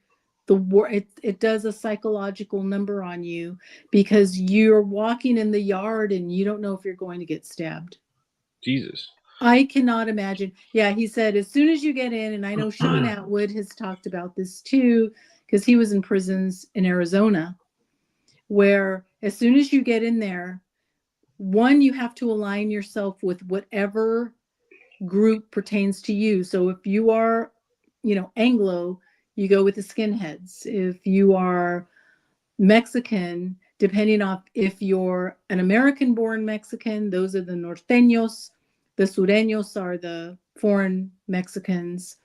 the war. It does a psychological number on you because you're walking in the yard and you don't know if you're going to get stabbed. Jesus. I cannot imagine. Yeah, he said as soon as you get in, and I know Sean Atwood has talked about this too, because he was in prisons in Arizona, where as soon as you get in there, one, you have to align yourself with whatever group pertains to you. So if you are, you know, Anglo, you go with the skinheads. If you are Mexican, depending on if you're an American born Mexican, those are the norteños. The sureños are the foreign Mexicans.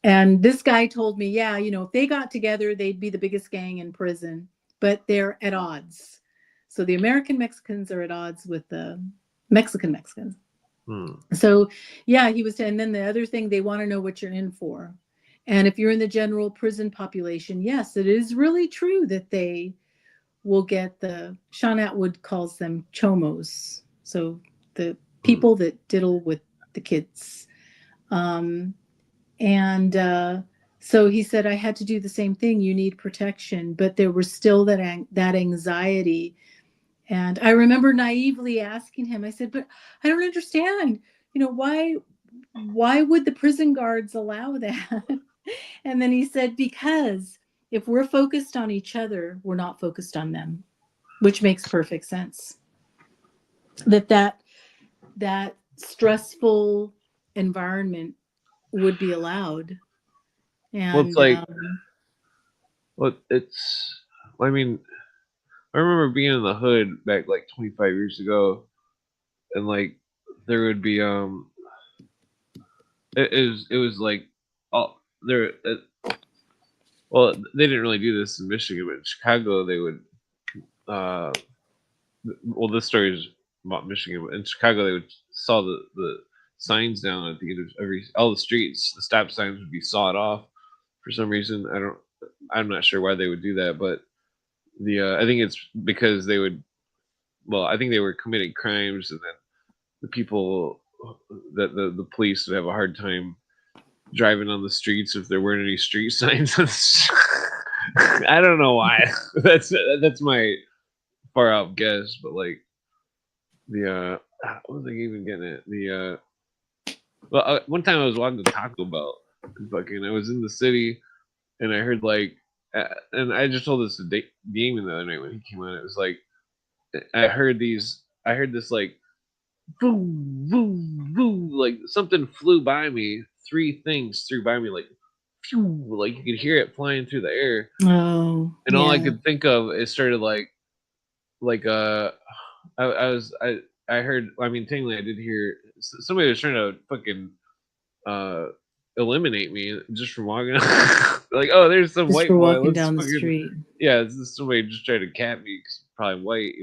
And this guy told me, yeah, you know, if they got together, they'd be the biggest gang in prison, but they're at odds. So the American Mexicans are at odds with the Mexican Mexicans. So yeah, he was, and then the other thing, they want to know what you're in for. And if you're in the general prison population, yes, it is really true that they will get Sean Atwood calls them chomos. So the people that diddle with the kids. So he said, I had to do the same thing. You need protection, but there was still that anxiety. And I remember naively asking him, I said, but I don't understand, why would the prison guards allow that? And then he said, because if we're focused on each other, we're not focused on them, which makes perfect sense. That stressful environment would be allowed. And well, it's like, I mean, I remember being in the hood back like 25 years ago, and like there would be it was like, oh, there. Well, they didn't really do this in Michigan, but in Chicago they would. Well, this story is about Michigan, but in Chicago they would saw the signs down at the end of all the streets. The stop signs would be sawed off for some reason. I'm not sure why they would do that, but I think it's because they would. Well, I think they were committing crimes, and then the people that the police would have a hard time driving on the streets if there weren't any street signs. I don't know why. That's my far out guess, but like what was I even getting at? One time I was walking to Taco Bell, and fucking I was in the city, and I heard like, and I just told this to Damon the other night when he came on. It was like I heard this like boom, boom, boom, like something flew by me. 3 things flew by me, like, phew, like you could hear it flying through the air. Oh, and all I could think of, it started like I heard. I mean, technically, I did hear somebody was trying to fucking eliminate me just from walking. Like, oh, there's some just white for boy. walking down the street. Yeah, this is somebody just trying to cat me because probably white,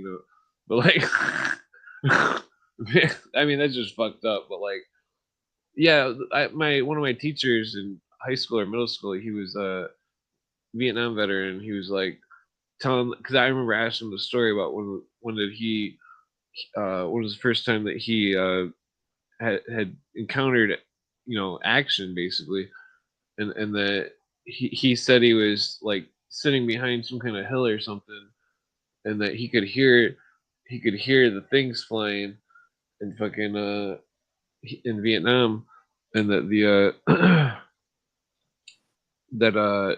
But like, I mean, that's just fucked up. But like, yeah, one of my teachers in high school or middle school, he was a Vietnam veteran. He was like telling, because I remember asking him the story about when did he when was the first time that he had encountered action basically, and that he said he was like sitting behind some kind of hill or something, and that he could hear the things flying in fucking in Vietnam, and that that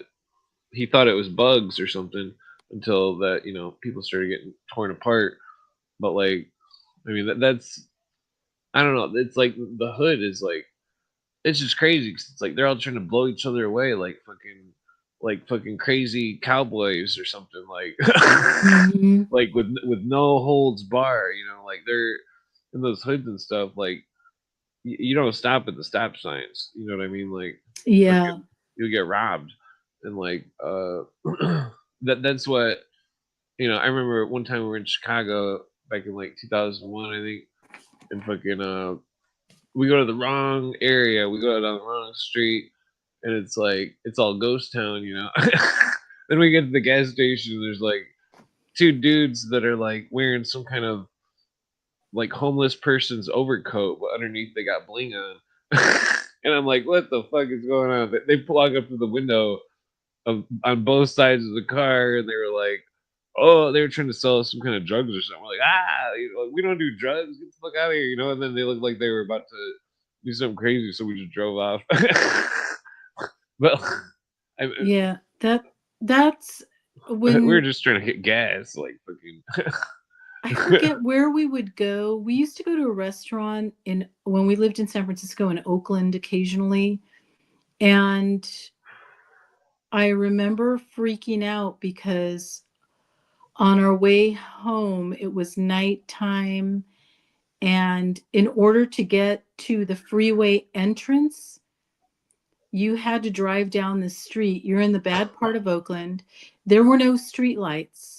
he thought it was bugs or something until that people started getting torn apart. But like, I mean, that's, I don't know. It's like the hood is like, it's just crazy because it's like they're all trying to blow each other away like fucking crazy cowboys or something, like Mm-hmm. like with no holds bar. Like they're in those hoods and stuff. Like you don't stop at the stop signs. You know what I mean? Like, yeah, you'll get robbed, and like that's what I remember one time we were in Chicago back in like 2001, I think, and fucking we go to the wrong area, we go down the wrong street, and it's like it's all ghost town. Then we get to the gas station, and there's like 2 dudes that are like wearing some kind of like homeless person's overcoat, but underneath they got bling on. And I'm like, what the fuck is going on? They walk up to the window on both sides of the car, and they were like, oh, they were trying to sell us some kind of drugs or something. We're like, we don't do drugs. Get the fuck out of here, And then they looked like they were about to do something crazy, so we just drove off. Well, yeah, that's when we were just trying to hit gas, like fucking. I forget where we would go. We used to go to a restaurant when we lived in San Francisco and Oakland occasionally. And I remember freaking out because on our way home, it was nighttime. And in order to get to the freeway entrance, you had to drive down the street. You're in the bad part of Oakland. There were no street lights.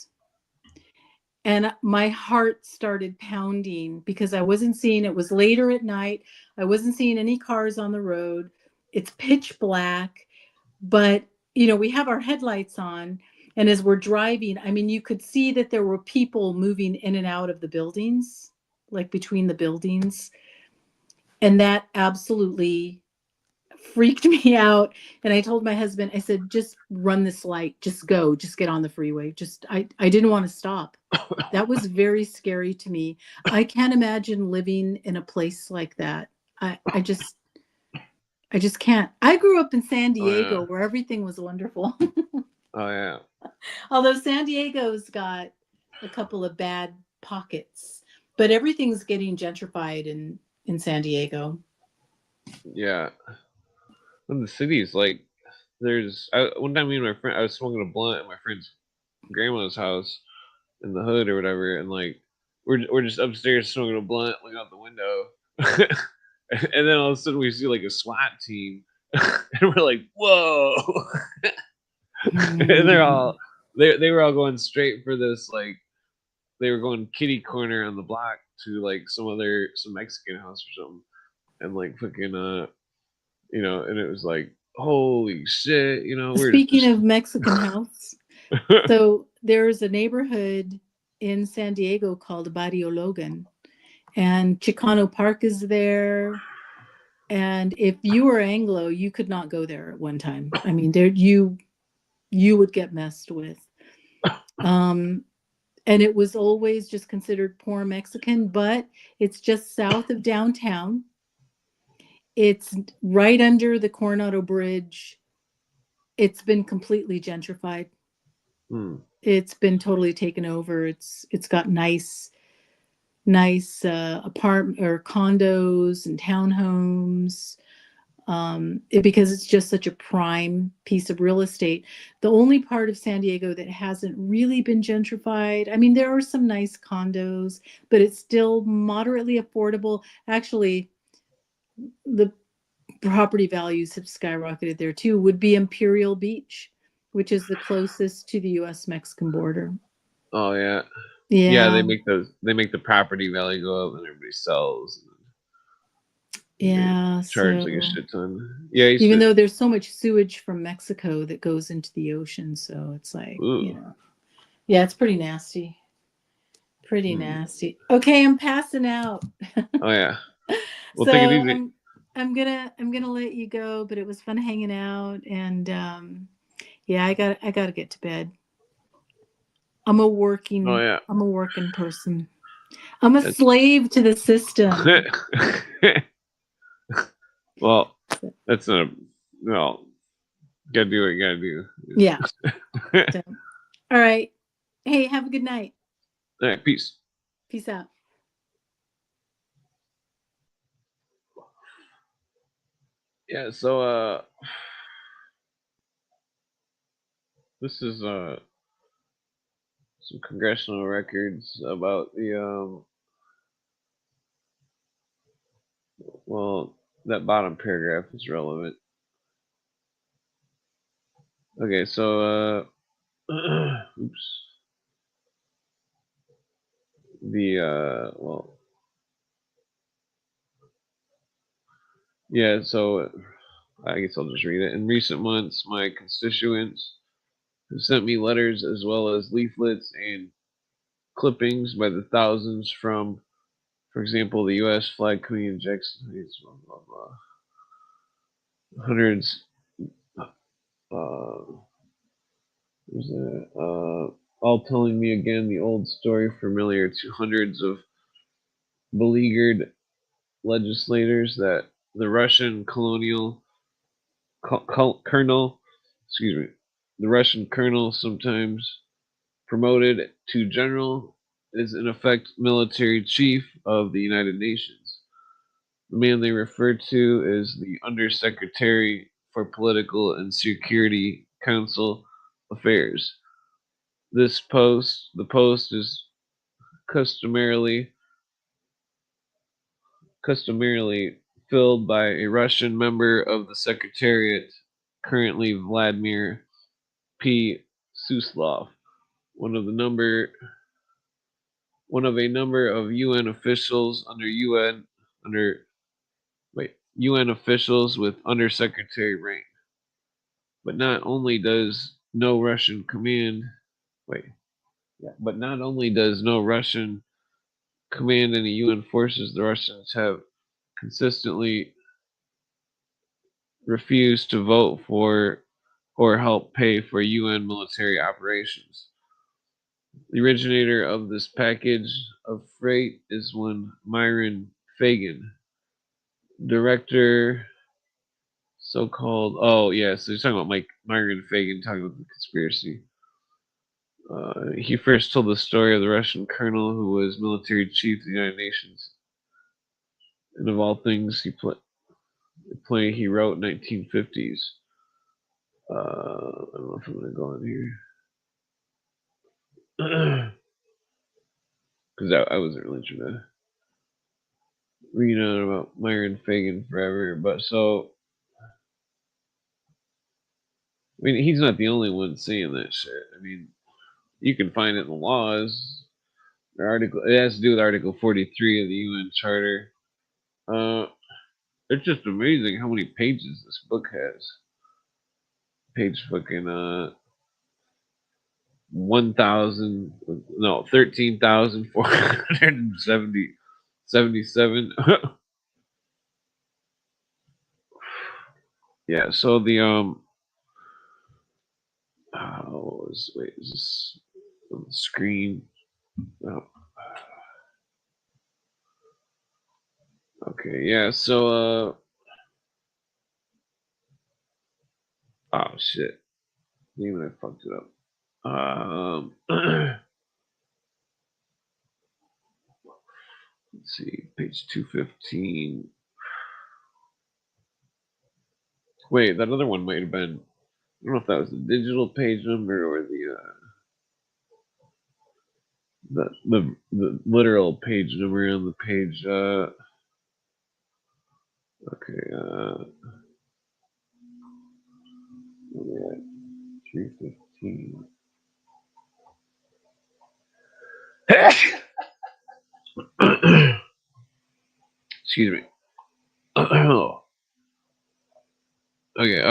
And my heart started pounding because I wasn't seeing, it was later at night. I wasn't seeing any cars on the road. It's pitch black, but we have our headlights on. And as we're driving, I mean, you could see that there were people moving in and out of the buildings, like between the buildings. And that absolutely freaked me out. And I told my husband, I said, just run this light, just go, just get on the freeway. I didn't want to stop. That was very scary to me. I can't imagine living in a place like that. I just can't. I grew up in San Diego where everything was wonderful. Oh yeah. Although San Diego's got a couple of bad pockets, but everything's getting gentrified in San Diego. Yeah. In the cities, like one time me and my friend, I was smoking a blunt at my friend's grandma's house in the hood or whatever, and like we're just upstairs smoking a blunt, looking out the window, and then all of a sudden we see like a SWAT team, and we're like, whoa! And they were all going straight for this, like they were going kitty corner on the block to like some Mexican house or something, and like fucking and it was like, holy shit, we're Speaking of Mexican house, so there's a neighborhood in San Diego called Barrio Logan, and Chicano Park is there. And if you were Anglo, you could not go there at one time. I mean, there you would get messed with. And it was always just considered poor Mexican, but it's just south of downtown. It's right under the Coronado Bridge. It's been completely gentrified. It's been totally taken over. It's got nice apartment or condos and townhomes, because it's just such a prime piece of real estate. The only part of San Diego that hasn't really been gentrified, I mean, there are some nice condos, but it's still moderately affordable. Actually, the property values have skyrocketed there too, would be Imperial Beach, which is the closest to the US-Mexican border. Oh yeah. Yeah. They make the property value go up and everybody sells. Yeah. Charge like a shit ton. Yeah. Even though there's so much sewage from Mexico that goes into the ocean. So it's like, yeah, it's pretty nasty. Pretty nasty. Okay, I'm passing out. Oh yeah. Well, so take it easy. I'm gonna let you go, but it was fun hanging out, and yeah, I gotta get to bed. I'm a working person. I'm a slave to the system. Well, that's not gotta do what you gotta do. Yeah. So, all right. Hey, have a good night. All right, peace. Peace out. Yeah, so this is some congressional records about the well, that bottom paragraph is relevant. Okay, so oops. The well, yeah, so I guess I'll just read it. In recent months, my constituents have sent me letters as well as leaflets and clippings by the thousands from, for example, the U.S. flag committee in Jackson Heights, blah, blah, blah. Hundreds, all telling me again the old story familiar to hundreds of beleaguered legislators that the Russian colonial colonel, the Russian colonel sometimes promoted to general is in effect military chief of the United Nations. The man they refer to is the Undersecretary for Political and Security Council Affairs. The post is customarily filled by a Russian member of the Secretariat, currently Vladimir P. Suslov, one of the number one of a number of UN officials UN officials with undersecretary rank. But not only does no Russian command but not only does no Russian command any UN forces, the Russians have consistently refused to vote for or help pay for UN military operations. The originator of this package of freight is one Myron Fagan, director, so-called. Oh yeah, so you're talking about Myron Fagan talking about the conspiracy. He first told the story of the Russian colonel who was military chief of the United Nations, and of all things, play he wrote in 1950s. I don't know if I'm gonna go in here because I wasn't really trying to read on about Myron Fagan forever, but so I mean he's not the only one saying that shit. I mean you can find it in the laws. It has to do with Article 43 of the UN Charter. It's just amazing how many pages this book has. Page fucking 13,477. Yeah, so the is this on the screen? Oh. Okay, yeah, so oh shit. Even I fucked it up. Let's see, page 215. Wait, that other one might have been. I don't know if that was the digital page number or the literal page number on the page. Okay. 315. Excuse me. Okay.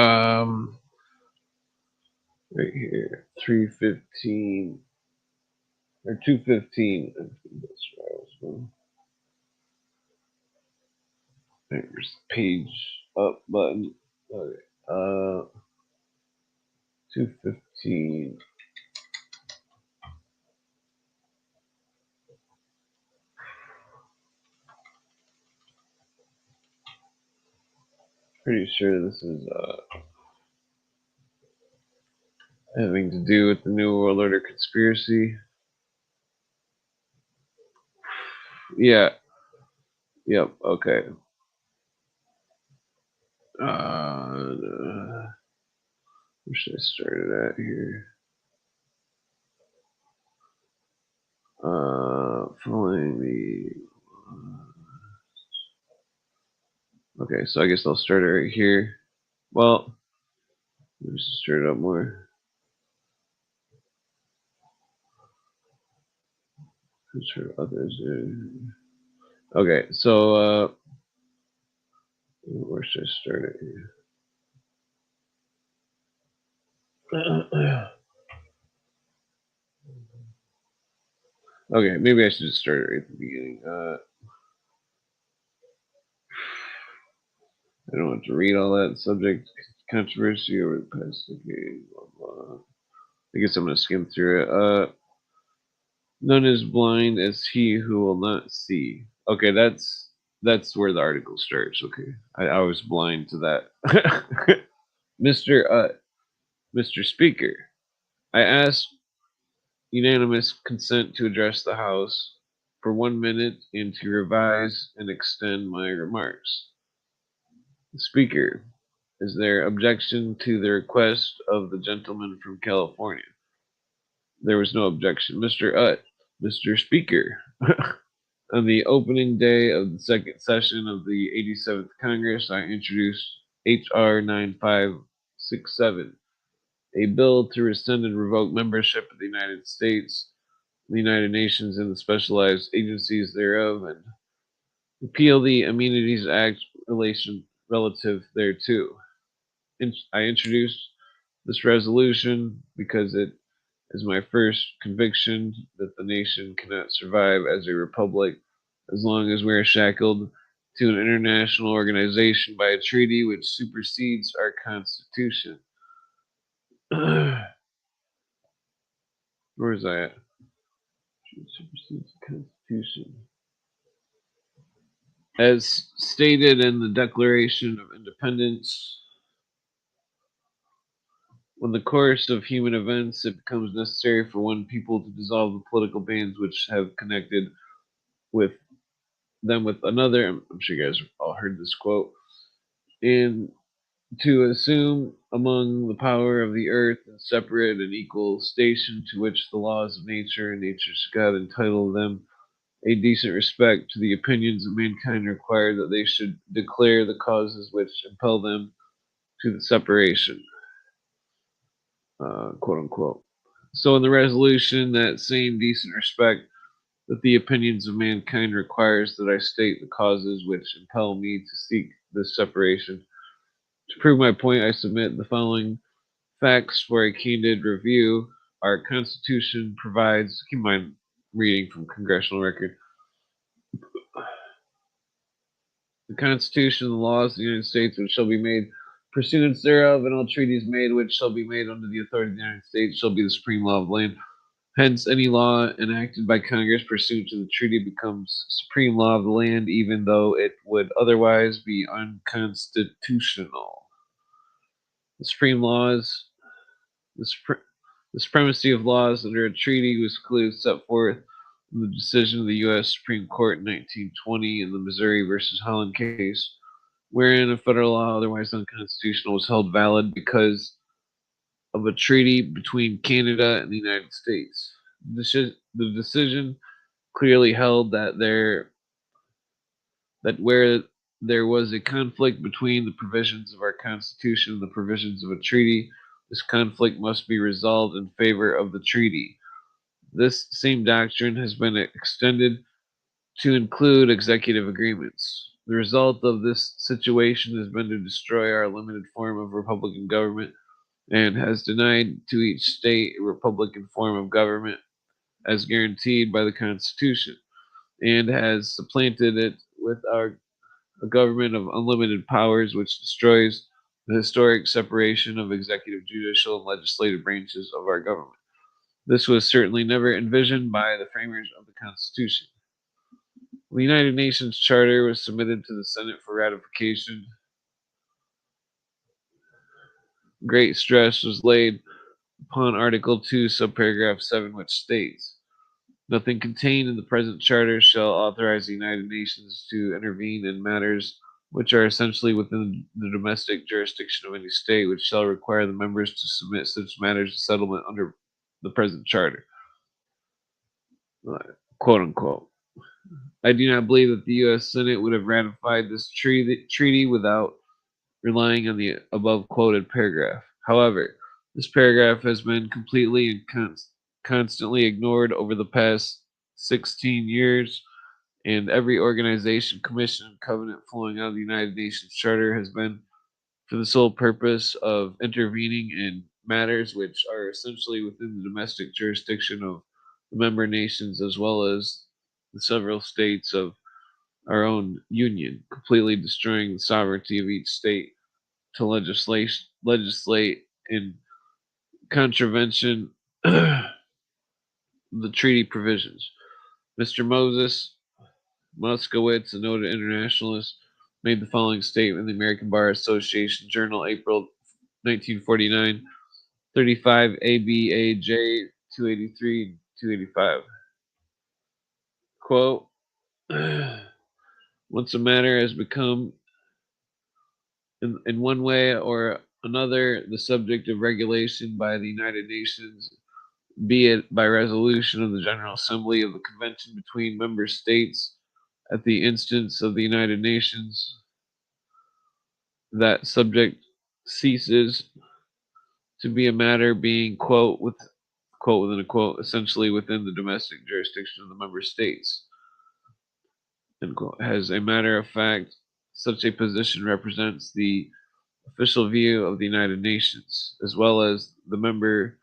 Right here, 315 or 215. That's right. There's page up button. Okay. 215. Pretty sure this is having to do with the New World Order conspiracy. Yeah. Yep. Okay. Where should I start it at here? Following the. Okay, so I guess I'll start it right here. Well, let's just start it up more. For others. Okay, so where should I start it here? Okay, maybe I should just start it right at the beginning. I don't want to read all that. Subject controversy over the past decade. Blah, blah. I guess I'm gonna skim through it. None is blind as he who will not see. Okay, that's where the article starts. Okay, I was blind to that. Mr. Speaker, I ask unanimous consent to address the House for 1 minute and to revise and extend my remarks. Speaker, is there objection to the request of the gentleman from California? There was no objection. Mr. Speaker, on the opening day of the second session of the 87th Congress, I introduced H.R. 9567, a bill to rescind and revoke membership of the United States the United Nations and the specialized agencies thereof, and repeal the Immunities Act relative thereto. I introduced this resolution because it is my first conviction that the nation cannot survive as a republic as long as we are shackled to an international organization by a treaty which supersedes our Constitution. Where is that? Supersedes the Constitution. As stated in the Declaration of Independence, when the course of human events it becomes necessary for one people to dissolve the political bands which have connected with them with another, I'm sure you guys all heard this quote, and to assume among the power of the earth and separate and equal station to which the laws of nature and nature's God entitle them a decent respect to the opinions of mankind require that they should declare the causes which impel them to the separation, quote unquote. So in the resolution, that same decent respect that the opinions of mankind requires that I state the causes which impel me to seek this separation. To prove my point, I submit the following facts for a candid review. Our Constitution provides, keep in mind, reading from Congressional Record. The Constitution and the laws of the United States which shall be made pursuant thereof, and all treaties made which shall be made under the authority of the United States shall be the supreme law of the land. Hence, any law enacted by Congress pursuant to the treaty becomes supreme law of the land, even though it would otherwise be unconstitutional. The supreme laws, the supremacy of laws under a treaty was clearly set forth in the decision of the U.S. Supreme Court in 1920 in the Missouri versus Holland case, wherein a federal law otherwise unconstitutional was held valid because of a treaty between Canada and the United States. The decision clearly held that where there was a conflict between the provisions of our Constitution and the provisions of a treaty, this conflict must be resolved in favor of the treaty. This same doctrine has been extended to include executive agreements. The result of this situation has been to destroy our limited form of Republican government and has denied to each state a Republican form of government as guaranteed by the Constitution, and has supplanted it with a government of unlimited powers, which destroys the historic separation of executive, judicial, and legislative branches of our government. This was certainly never envisioned by the framers of the Constitution. The United Nations Charter was submitted to the Senate for ratification. Great stress was laid upon Article 2, subparagraph 7, which states, nothing contained in the present charter shall authorize the United Nations to intervene in matters which are essentially within the domestic jurisdiction of any state, which shall require the members to submit such matters to settlement under the present charter. Quote unquote. I do not believe that the U.S. Senate would have ratified this treaty without relying on the above quoted paragraph. However, this paragraph has been completely and constantly ignored over the past 16 years, and every organization, commission, and covenant flowing out of the United Nations Charter has been for the sole purpose of intervening in matters which are essentially within the domestic jurisdiction of the member nations as well as the several states of our own union, completely destroying the sovereignty of each state to legislate in contravention the treaty provisions. Mr. Moses Moskowitz, a noted internationalist, made the following statement in the American Bar Association Journal, April 1949, 35 ABAJ 283 285. Quote, once a matter has become, in one way or another, the subject of regulation by the United Nations, be it by resolution of the General Assembly of the Convention between member states at the instance of the United Nations, that subject ceases to be a matter being, quote, quote within a quote, essentially within the domestic jurisdiction of the member states. End quote. As a matter of fact, such a position represents the official view of the United Nations, as well as the member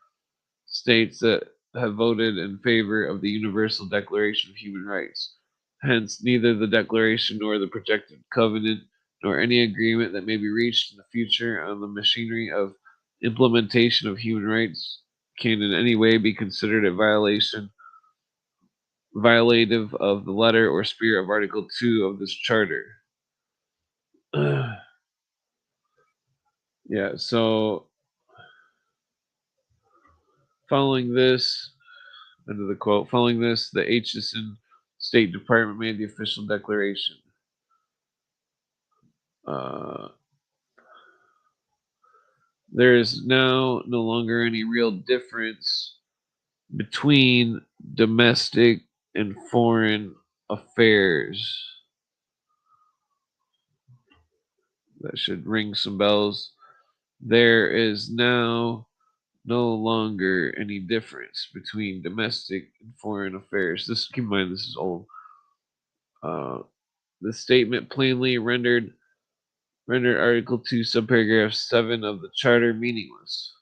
states that have voted in favor of the Universal Declaration of Human Rights. Hence, neither the Declaration nor the projected covenant nor any agreement that may be reached in the future on the machinery of implementation of human rights can in any way be considered a violative of the letter or spirit of Article 2 of this charter. Yeah, so following this, end of the quote, following this, the Aitchison State Department made the official declaration. There is now no longer any real difference between domestic and foreign affairs. That should ring some bells. There is now no longer any difference between domestic and foreign affairs. This, keep in mind, this is old. The statement plainly rendered Article 2, subparagraph 7 of the Charter meaningless.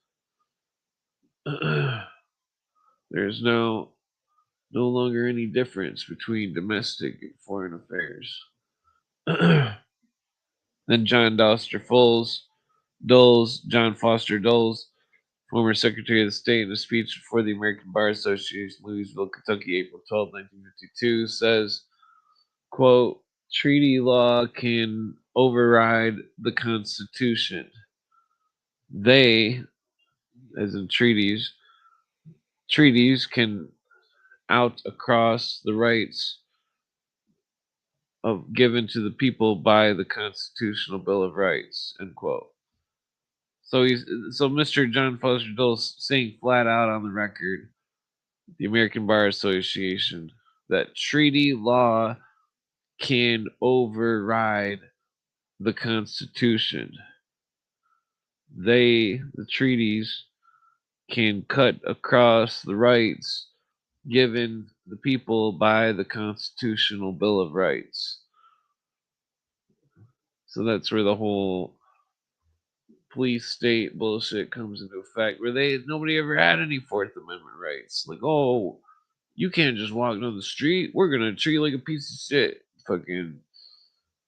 There is now no longer any difference between domestic and foreign affairs. Then John John Foster Dulles, former Secretary of the State, in a speech before the American Bar Association, Louisville, Kentucky, April 12, 1952, says, quote, treaty law can override the Constitution. They, as in treaties can out across the rights of given to the people by the Constitutional Bill of Rights, end quote. So Mr. John Foster Dulles saying flat out on the record, the American Bar Association, that treaty law can override the Constitution. The treaties, can cut across the rights given the people by the Constitutional Bill of Rights. So that's where the whole police state bullshit comes into effect, where nobody ever had any Fourth Amendment rights. Like, oh, you can't just walk down the street. We're gonna treat you like a piece of shit. Fucking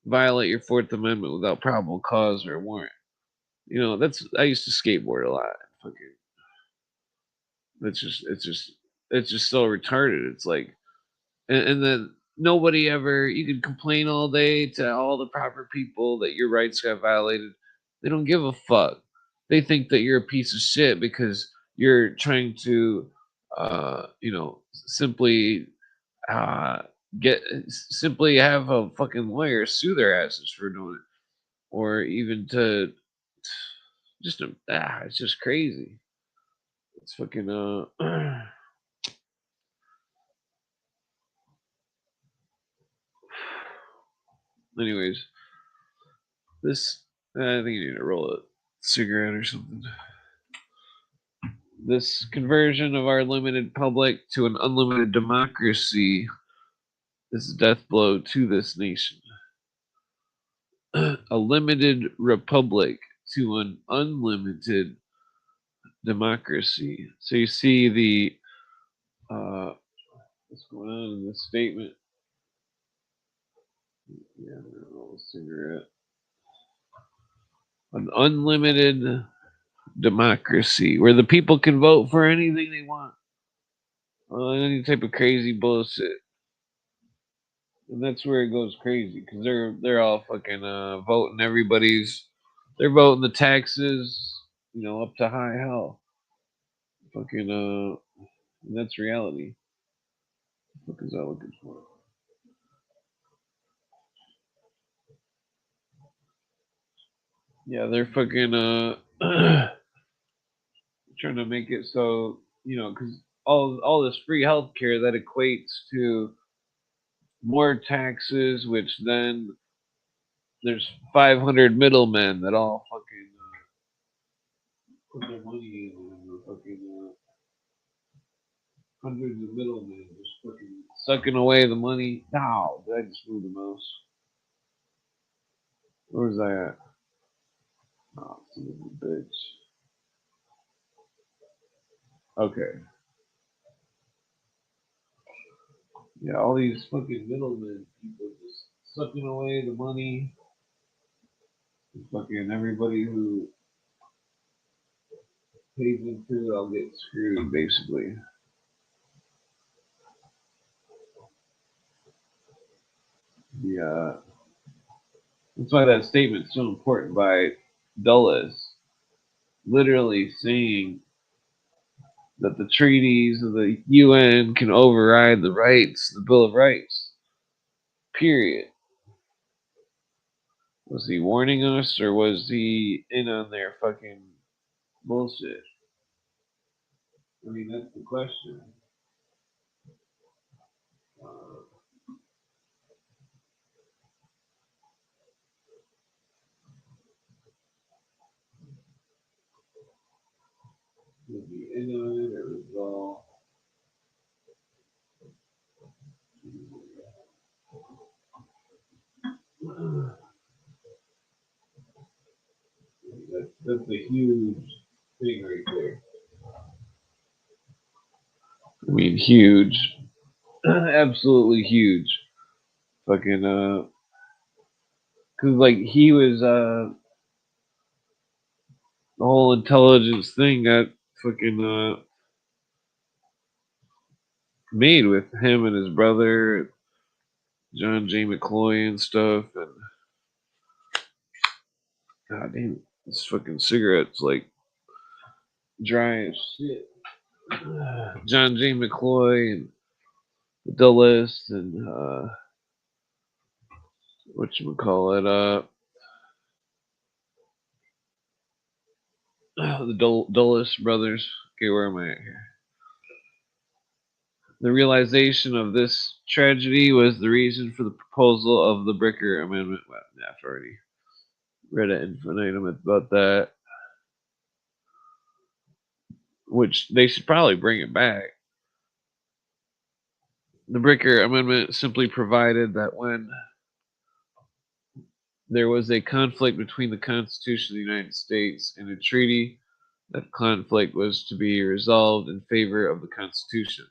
violate your Fourth Amendment without probable cause or warrant. You know, I used to skateboard a lot. Fucking, it's just so retarded. It's like, and then nobody ever. You can complain all day to all the proper people that your rights got violated. They don't give a fuck. They think that you're a piece of shit because you're trying to, simply simply have a fucking lawyer sue their asses for doing it, or even to it's just crazy. It's fucking anyways, this I think you need to roll a cigarette or something. This conversion of our limited public to an unlimited democracy is a death blow to this nation. A limited republic to an unlimited democracy. So you see the what's going on in this statement. Yeah, roll a cigarette. An unlimited democracy where the people can vote for anything they want. Any type of crazy bullshit. And that's where it goes crazy because they're all fucking voting they're voting the taxes, up to high hell. Fucking that's reality. What is that looking for? Yeah, they're fucking trying to make it so, because all this free healthcare that equates to more taxes, which then there's 500 middlemen that all fucking put their money in the fucking hundreds of middlemen just fucking sucking away the money. No, did I just move the mouse? Where was I at? Oh, son of a bitch. Okay. Yeah, all these fucking middlemen people just sucking away the money. Fucking everybody who pays into it, I'll get screwed, basically. Yeah. That's why that statement's so important by Dulles. Literally saying that the treaties of the UN can override the rights, the Bill of Rights. Period. Was he warning us or was he in on their fucking bullshit? I mean, that's the question. Was he in on it or was it all. That's a huge thing right there. I mean, huge. Absolutely huge. Fucking, cause like he was, the whole intelligence thing got fucking, made with him and his brother, John J. McCloy and stuff, and god damn, this fucking cigarette's like dry as shit. John J. McCloy and Dulles and whatchamacallit, the Dulles brothers. Okay, where am I at here? The realization of this tragedy was the reason for the proposal of the Bricker Amendment. Well, I've already read it infinitum about that, which they should probably bring it back. The Bricker Amendment simply provided that when there was a conflict between the Constitution of the United States and a treaty, that conflict was to be resolved in favor of the Constitution.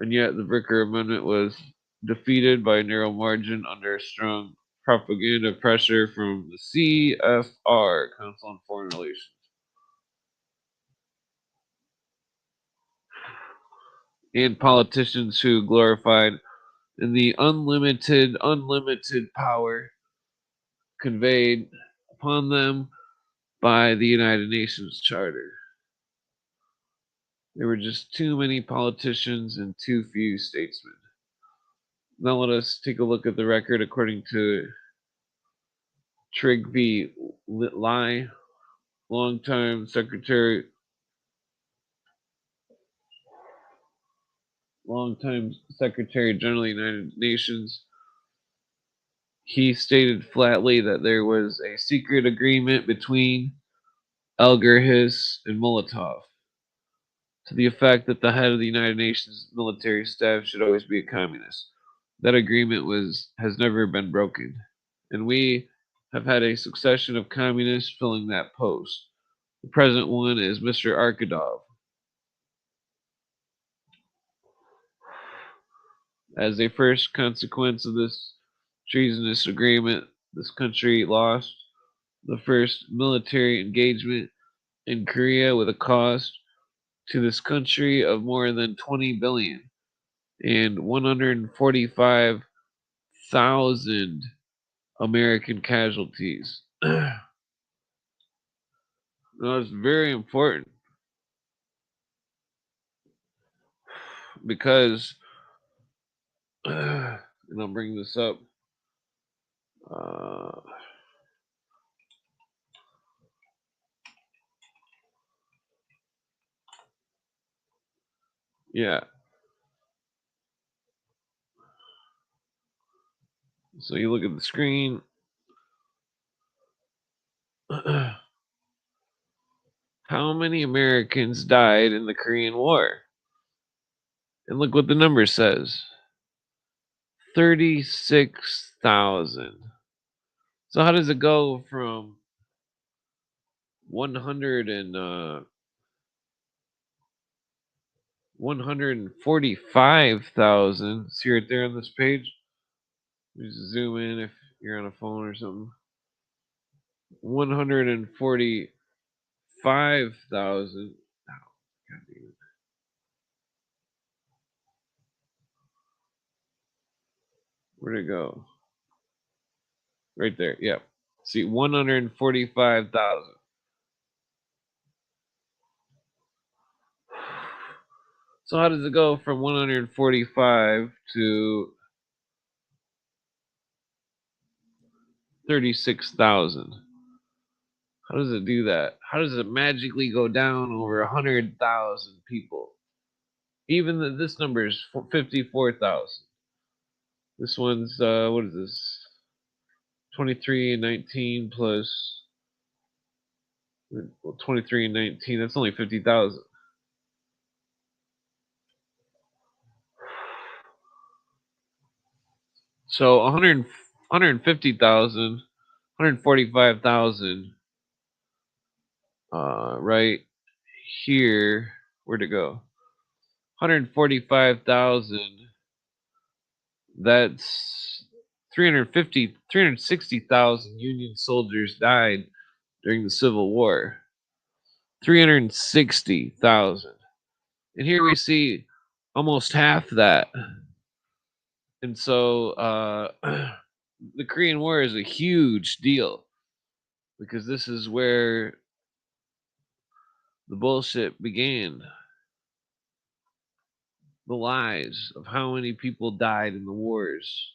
And yet the Bricker Amendment was defeated by a narrow margin under strong propaganda pressure from the CFR, Council on Foreign Relations. And politicians who glorified in the unlimited power conveyed upon them by the United Nations Charter. There were just too many politicians and too few statesmen. Now let us take a look at the record according to Trygve Lie, longtime Secretary General of the United Nations. He stated flatly that there was a secret agreement between Alger Hiss and Molotov to the effect that the head of the United Nations military staff should always be a communist. That agreement has never been broken, and we have had a succession of communists filling that post. The present one is Mr. Arkadov. As a first consequence of this treasonous agreement, this country lost the first military engagement in Korea with a cost to this country of more than 20 billion and 145,000 American casualties. That's very important because, and I'll bring this up. Yeah. So you look at the screen. How many Americans died in the Korean War? And look what the number says. 36,000. So how does it go from 145,000? See right there on this page. Just zoom in if you're on a phone or something. 145,000. Where'd it go? Right there. Yep. See, 145,000. So how does it go from 145 to 36,000? How does it do that? How does it magically go down over 100,000 people? Even this number is 54,000. This one's what is this? 23 and 19 plus 23 and 19. That's only 50,000. So 150,000, 145,000. Right here. Where'd it go? 145,000. That's 360,000 Union soldiers died during the Civil War. 360,000. And here we see almost half that. And so the Korean War is a huge deal because this is where the bullshit began. The lies of how many people died in the wars.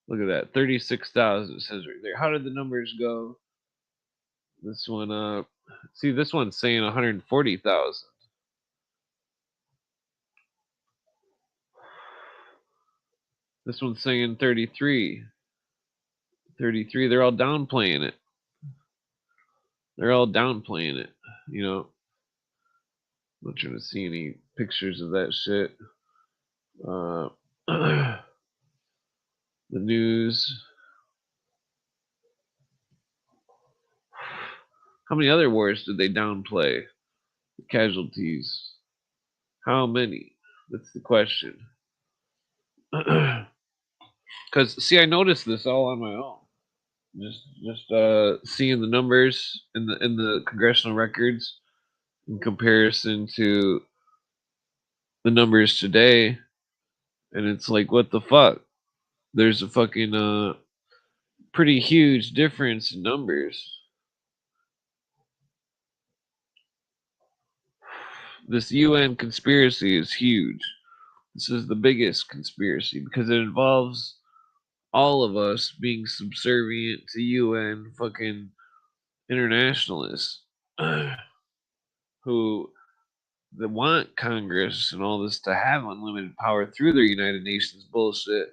Look at that, 36,000 it says right there. How did the numbers go? This one, see, this one's saying 140,000. This one's saying 33. 33, they're all downplaying it. They're all downplaying it, you know. I'm not trying to see any pictures of that shit. The news. How many other wars did they downplay? The casualties. How many? That's the question. Because see, I noticed this all on my own. Just seeing the numbers in the congressional records in comparison to the numbers today, and it's like, what the fuck? There's a fucking pretty huge difference in numbers. This UN conspiracy is huge. This is the biggest conspiracy because it involves all of us being subservient to UN fucking internationalists who that want Congress and all this to have unlimited power through their United Nations bullshit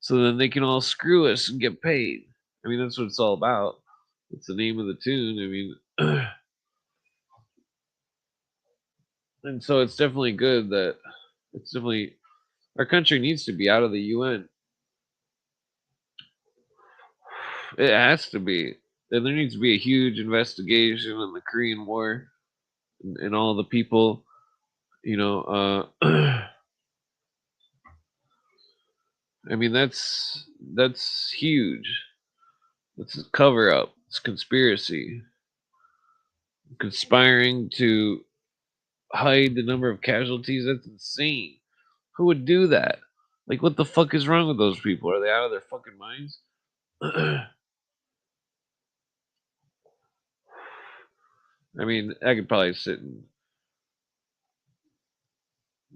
so then they can all screw us and get paid. I mean, that's what it's all about. That's the name of the tune. I mean, and so it's definitely good that it's definitely our country needs to be out of the UN. It has to be. And there needs to be a huge investigation on the Korean War and all the people, you know. I mean, that's huge. It's a cover up. It's conspiracy. Conspiring to hide the number of casualties. That's insane. Who would do that? Like, what the fuck is wrong with those people? Are they out of their fucking minds? I mean, I could probably sit and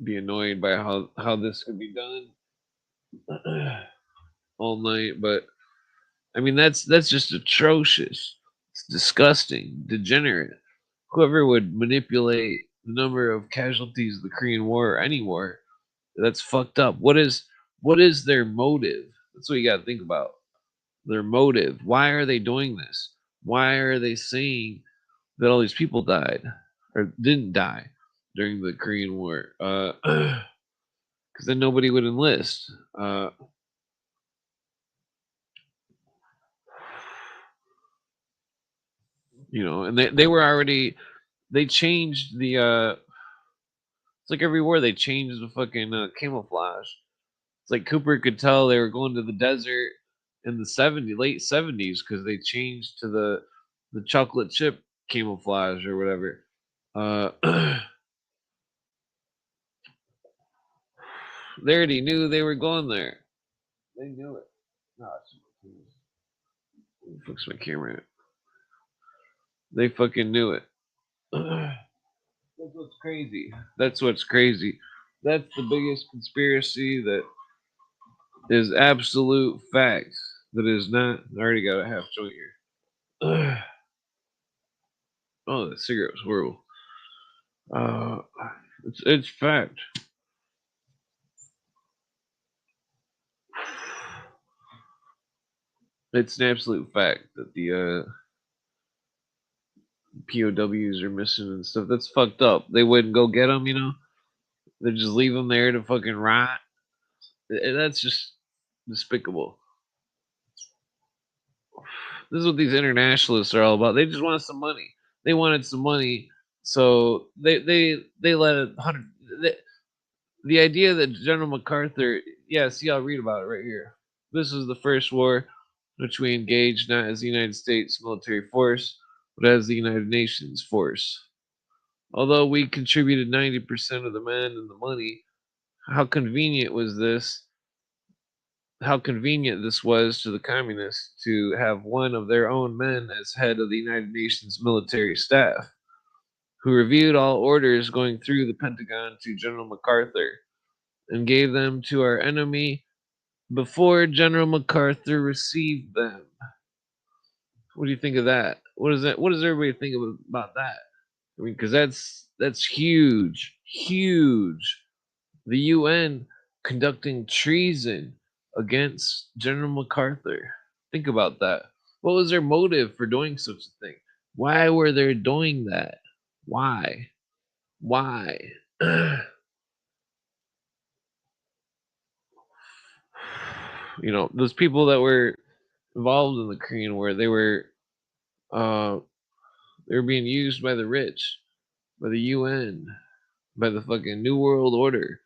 be annoyed by how this could be done all night, but I mean that's just atrocious. It's disgusting, degenerate. Whoever would manipulate the number of casualties of the Korean War or any war, that's fucked up. What is their motive? That's what you got to think about. Their motive. Why are they doing this? Why are they saying that all these people died? or didn't die during the Korean War, because then nobody would enlist. And they were already, they changed the it's like every war they changed the fucking camouflage. It's like Cooper could tell they were going to the desert in the late 70s because they changed to the chocolate chip camouflage or whatever. They already knew they were going there. They knew it. No, fix my camera. They fucking knew it. That's what's crazy. That's what's crazy. That's the biggest conspiracy that is absolute facts. That is not. I already got a half joint here. Oh, the cigarette was horrible. It's fact. It's an absolute fact that the POWs are missing and stuff. That's fucked up. They wouldn't go get them, They just leave them there to fucking rot. That's just despicable. This is what these internationalists are all about. They just want some money. They wanted some money, so they let 100. The idea that General MacArthur, yeah, see, I'll read about it right here. This is the first war which we engaged not as the United States military force, but as the United Nations force. Although we contributed 90% of the men and the money, how convenient this was to the communists to have one of their own men as head of the United Nations military staff, who reviewed all orders going through the Pentagon to General MacArthur and gave them to our enemy before General MacArthur received them. What do you think of that? What does everybody think about that? I mean, because that's huge, huge. The UN conducting treason against General MacArthur. Think about that. What was their motive for doing such a thing? Why were they doing that? Why? Why? Those people that were involved in the Korean War, they were being used by the rich, by the UN, by the fucking New World Order.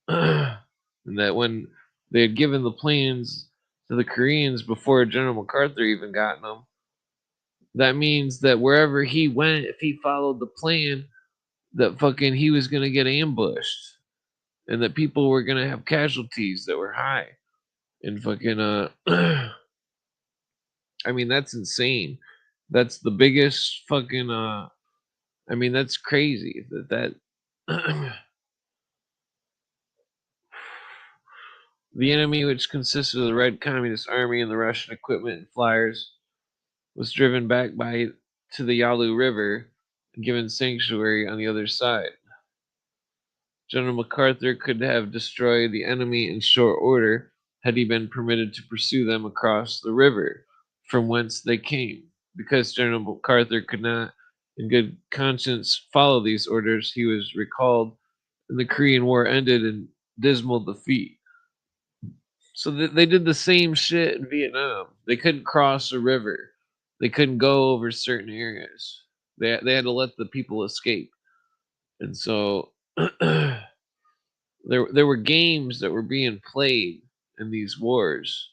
And that when they had given the plans to the Koreans before General MacArthur even got them, that means that wherever he went, if he followed the plan, that fucking he was gonna get ambushed, and that people were gonna have casualties that were high, and fucking I mean, that's insane. That's the biggest fucking I mean, that's crazy that the enemy, which consisted of the Red Communist Army and the Russian equipment and flyers, was driven back to the Yalu River and given sanctuary on the other side. General MacArthur could have destroyed the enemy in short order had he been permitted to pursue them across the river from whence they came. Because General MacArthur could not, in good conscience, follow these orders, he was recalled, and the Korean War ended in dismal defeat. So they did the same shit in Vietnam. They couldn't cross a river. They couldn't go over certain areas. They had to let the people escape. And so there were games that were being played in these wars,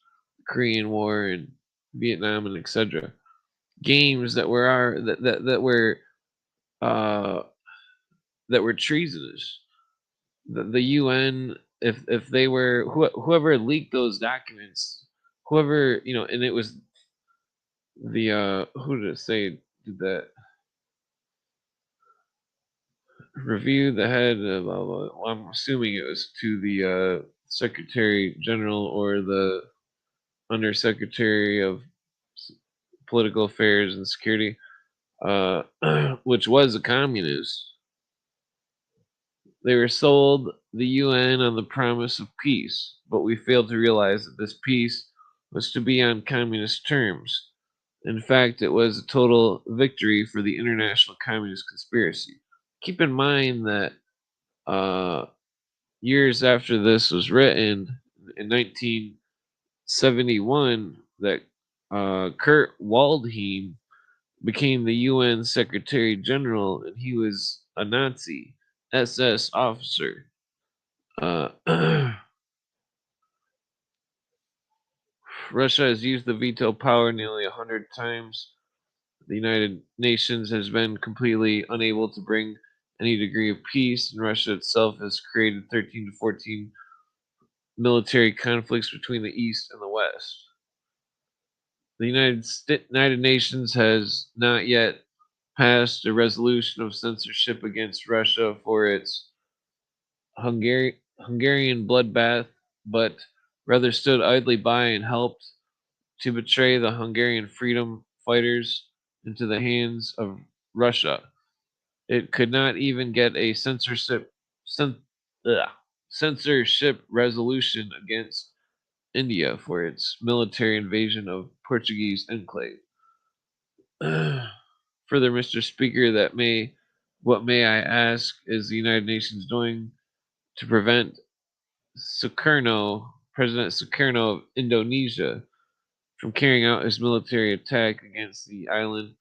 Korean War and Vietnam and etc. Games that were treasonous. The UN, if they were whoever leaked those documents, whoever and it was the who did it say did that? Review the head of well, I'm assuming it was to the Secretary General or the Undersecretary of Political Affairs and Security, which was a communist. They were sold the UN on the promise of peace, but we failed to realize that this peace was to be on communist terms. In fact, it was a total victory for the international communist conspiracy. Keep in mind that uh, years after this was written, in 1971, that Kurt Waldheim became the UN Secretary General, and he was a Nazi SS officer. Russia has used the veto power nearly 100 times. The United Nations has been completely unable to bring any degree of peace, and Russia itself has created 13 to 14 military conflicts between the East and the West. The United Nations has not yet passed a resolution of censorship against Russia for its Hungarian bloodbath, but rather stood idly by and helped to betray the Hungarian freedom fighters into the hands of Russia. It could not even get a censorship resolution against India for its military invasion of Portuguese enclave. Further, Mr. Speaker, what may I ask is the United Nations doing to prevent President Sukarno of Indonesia, from carrying out his military attack against the island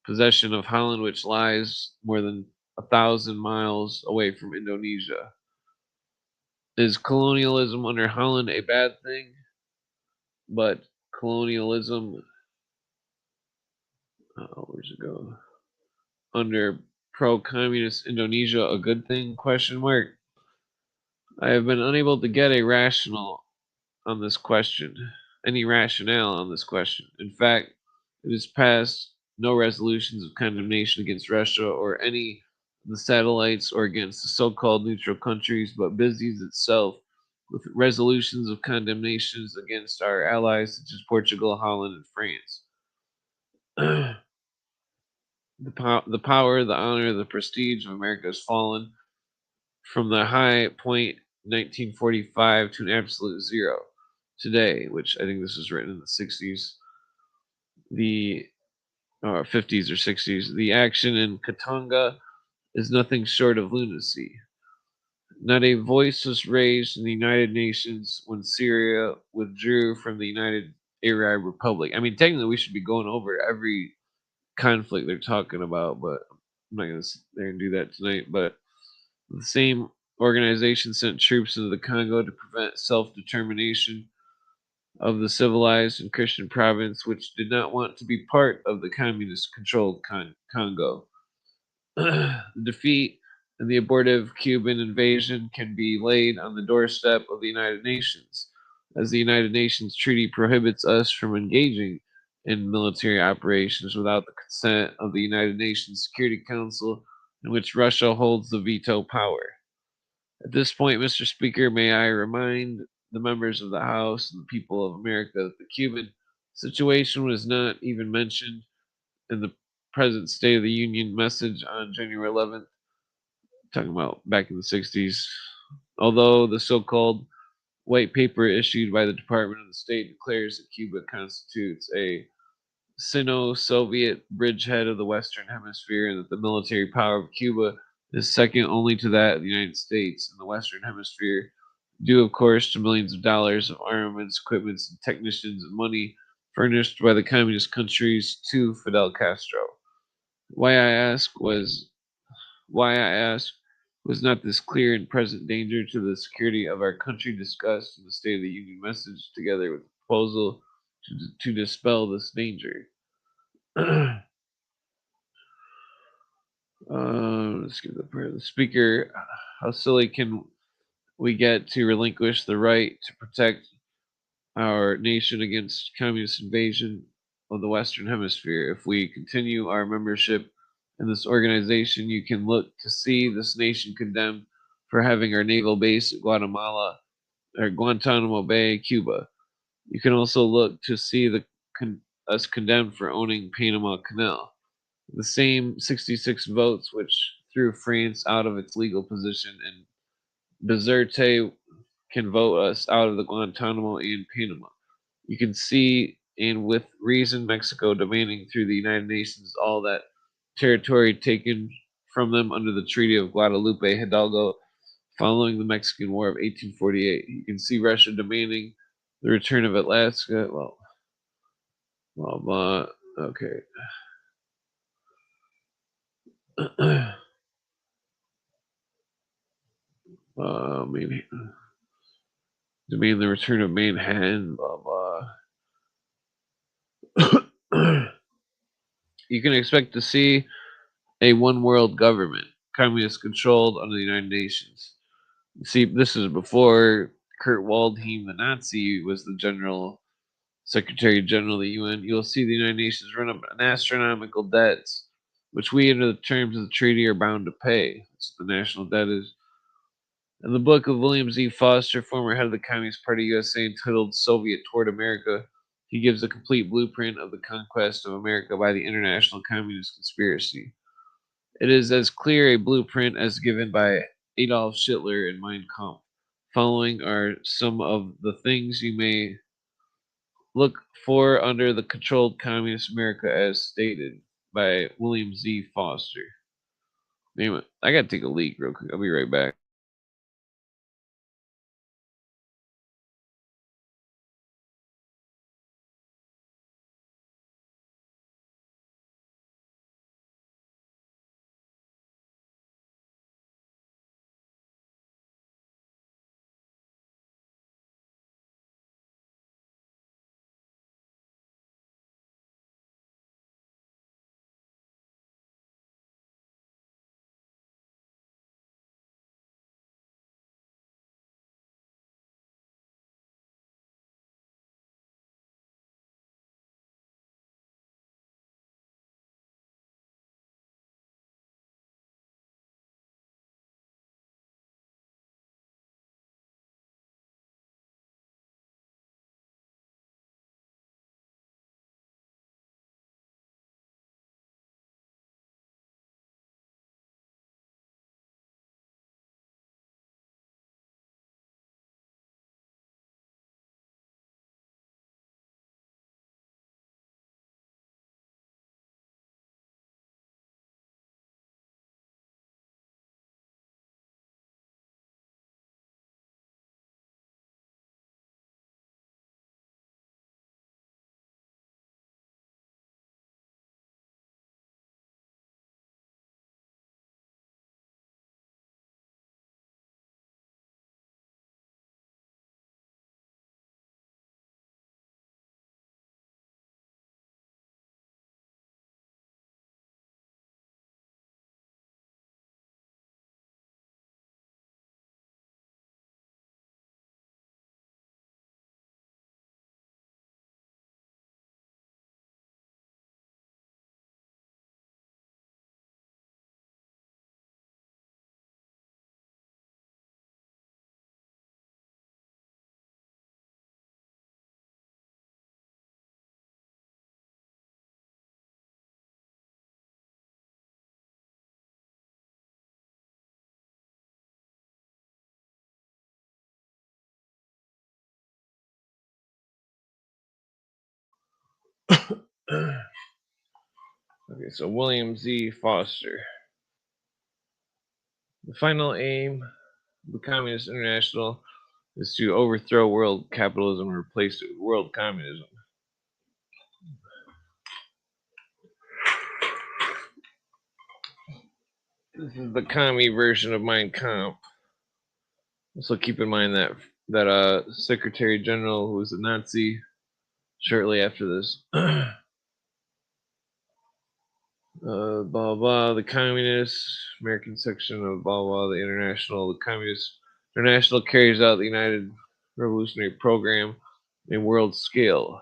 possession of Holland, which lies more than 1,000 miles away from Indonesia? Is colonialism under Holland a bad thing? But colonialism, where's it go? Under pro-communist Indonesia a good thing? Question mark. I have been unable to get a rational on this question, any rationale on this question. In fact, it has passed no resolutions of condemnation against Russia or any of the satellites or against the so-called neutral countries, but busies itself with resolutions of condemnations against our allies such as Portugal, Holland, and France. The power, the honor, the prestige of America has fallen from the high point 1945 to an absolute zero today, which I think this was written in the 60s, the 50s or 60s. The action in Katanga is nothing short of lunacy. Not a voice was raised in the United Nations when Syria withdrew from the United Arab Republic. I mean, technically, we should be going over every conflict they're talking about, but I'm not going to sit there and do that tonight. But the same organization sent troops into the Congo to prevent self determination of the civilized and Christian province, which did not want to be part of the communist controlled Congo. The defeat and the abortive Cuban invasion can be laid on the doorstep of the United Nations, as the United Nations Treaty prohibits us from engaging in military operations without the consent of the United Nations Security Council, in which Russia holds the veto power. At this point, Mr. Speaker, may I remind the members of the House and the people of America that the Cuban situation was not even mentioned in the President's State of the Union message on January 11th, talking about back in the 60s. Although the so called white paper issued by the Department of the State declares that Cuba constitutes a Sino Soviet bridgehead of the Western Hemisphere and that the military power of Cuba is second only to that of the United States in the Western Hemisphere, due, of course, to millions of dollars of armaments, equipments, and technicians and money furnished by the communist countries to Fidel Castro. Why I ask was why I ask was not this clear and present danger to the security of our country discussed in the State of the Union message, together with the proposal to dispel this danger? Let's give the prayer. The speaker. How silly can we get to relinquish the right to protect our nation against communist invasion of the Western Hemisphere? If we continue our membership in this organization, you can look to see this nation condemned for having our naval base at Guatemala or Guantanamo Bay, Cuba. You can also look to see us condemned for owning Panama Canal. The same 66 votes which threw France out of its legal position in Bizerte can vote us out of the Guantanamo and Panama. You can see and with reason Mexico demanding through the United Nations all that territory taken from them under the Treaty of Guadalupe Hidalgo following the Mexican War of 1848. You can see Russia demanding the return of Alaska. Well, blah, blah. Okay. Maybe demand the return of Manhattan. Blah, blah. You can expect to see a one world government, communist controlled under the United Nations. See, this is before Kurt Waldheim, the Nazi, was the Secretary General of the UN. You'll see the United Nations run up an astronomical debts, which we, under the terms of the treaty, are bound to pay. That's what the national debt is. In the book of William Z. Foster, former head of the Communist Party USA, entitled Soviet Toward America, he gives a complete blueprint of the conquest of America by the international communist conspiracy. It is as clear a blueprint as given by Adolf Hitler in Mein Kampf. Following are some of the things you may look for under the controlled communist America as stated by William Z. Foster. Anyway, I gotta take a leak real quick. I'll be right back. Okay, so William Z. Foster. The final aim of the Communist International is to overthrow world capitalism and replace it with world communism. This is the commie version of Mein Kampf. Also, keep in mind that Secretary General, who was a Nazi, shortly after this. Blah blah. The Communist American section of blah blah. The Communist International carries out the United Revolutionary Program on a world scale.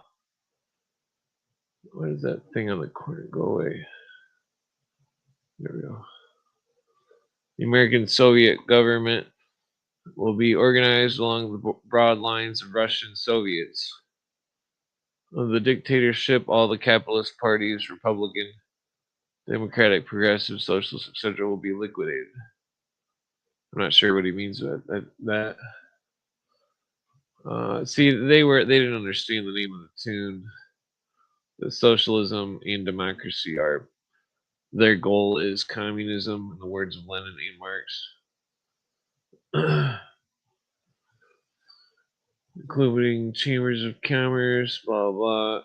What is that thing on the corner? Go away. There we go. The American Soviet government will be organized along the broad lines of Russian Soviets. Of the dictatorship, all the capitalist parties, Republican, Democratic, Progressive, Socialist, etc., will be liquidated. I'm not sure what he means by that. See, they didn't understand the name of the tune. that socialism and democracy are their goal is communism, in the words of Lenin and Marx. Including chambers of commerce, blah blah.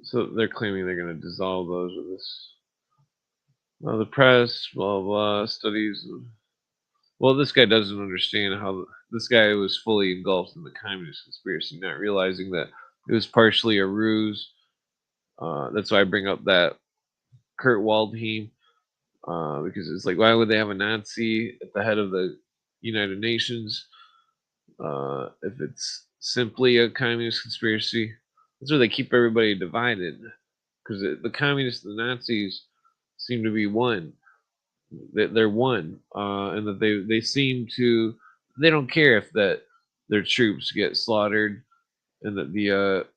So they're claiming they're going to dissolve those with this. The press, blah blah, studies. Well, this guy doesn't understand how this guy was fully engulfed in the communist conspiracy, not realizing that it was partially a ruse. That's why I bring up that Kurt Waldheim, because it's like, why would they have a Nazi at the head of the United Nations if it's simply a communist conspiracy? That's where they keep everybody divided, because the communists and the Nazis seem to be one. They're one, and that they seem to, they don't care if that their troops get slaughtered, and that the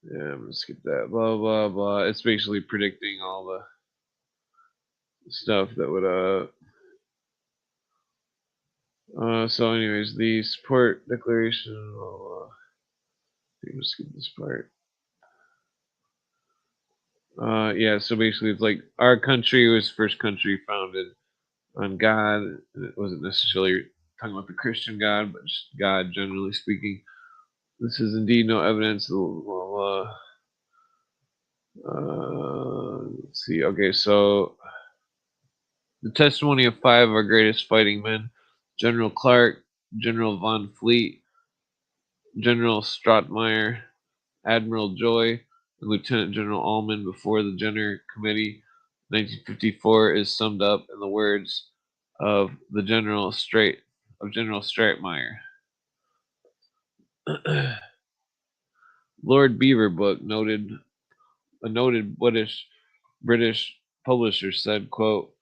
yeah, I'm gonna skip that. Blah blah blah. It's basically predicting all the stuff that would so anyways, the support declaration. I'm gonna skip this part. Yeah, so basically it's like our country was the first country founded on God. It wasn't necessarily talking about the Christian God, but just God generally speaking. This is indeed no evidence. Let's see. Okay, so the testimony of 5 of our greatest fighting men: General Clark, General Von Fleet, General Stratemeyer, Admiral Joy, and Lieutenant General Allman before the Jenner Committee, 1954, is summed up in the words of General Stratemeyer. Lord Beaverbrook, a noted British publisher, said, quote,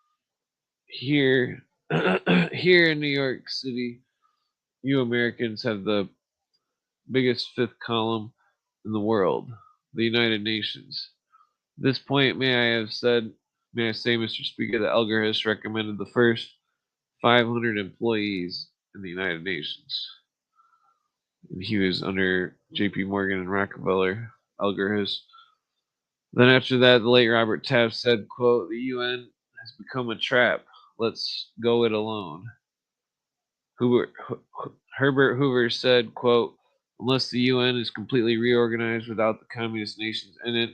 here here in New York City, you Americans have the biggest fifth column in the world, the United Nations. At this point, may I say, Mr. Speaker, that Elgar recommended the first 500 employees in the United Nations. And he was under J.P. Morgan and Rockefeller, Elgar. Then after that, the late Robert Taft said, quote, the UN has become a trap. Let's go it alone. Herbert Hoover said, quote, unless the UN is completely reorganized without the communist nations in it,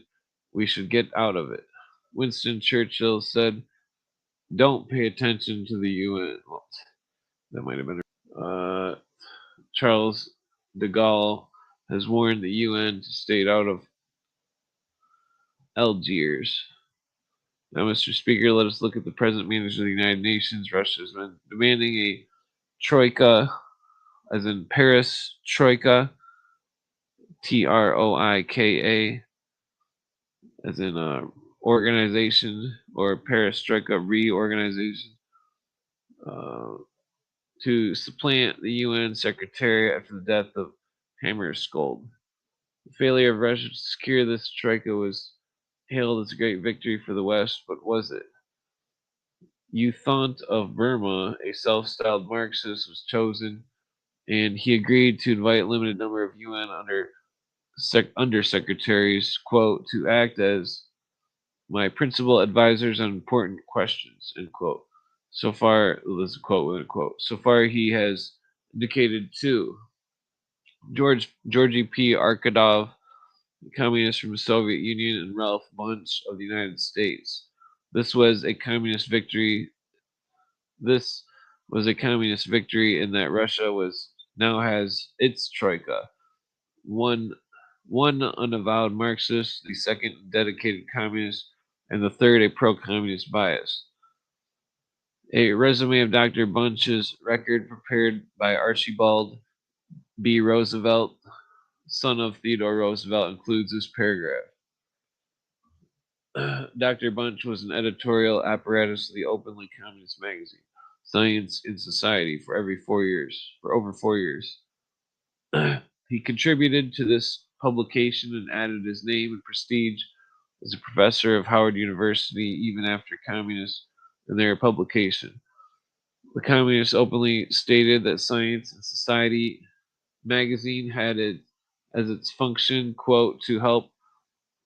we should get out of it. Winston Churchill said, don't pay attention to the UN. Well, that might have been. Charles de Gaulle has warned the UN to stay out of Algiers. Now, Mr. Speaker, let us look at the present manager of the United Nations. Russia has been demanding a troika, as in Paris Troika, Troika, as in organization, or Paris Troika reorganization, to supplant the UN Secretariat after the death of Hammarskjöld. The failure of Russia to secure this troika was hailed as a great victory for the West, but was it? U Thant of Burma, a self-styled Marxist, was chosen, and he agreed to invite a limited number of UN undersecretaries, quote, to act as my principal advisors on important questions, end quote. So far, this is a quote within a quote. So far, he has indicated two: Georgy P. Arkadov, communist from the Soviet Union, and Ralph Bunche of the United States. This was a communist victory. This was a communist victory in that Russia now has its troika. One unavowed Marxist, the second dedicated communist, and the third a pro-communist bias. A resume of Dr. Bunche's record prepared by Archibald B. Roosevelt, son of Theodore Roosevelt, includes this paragraph. Dr. Bunche was an editorial apparatus of the openly communist magazine, Science and Society, for over 4 years. He contributed to this publication and added his name and prestige as a professor of Howard University even after communists and their publication. The communists openly stated that Science and Society magazine had it as its function, quote, to help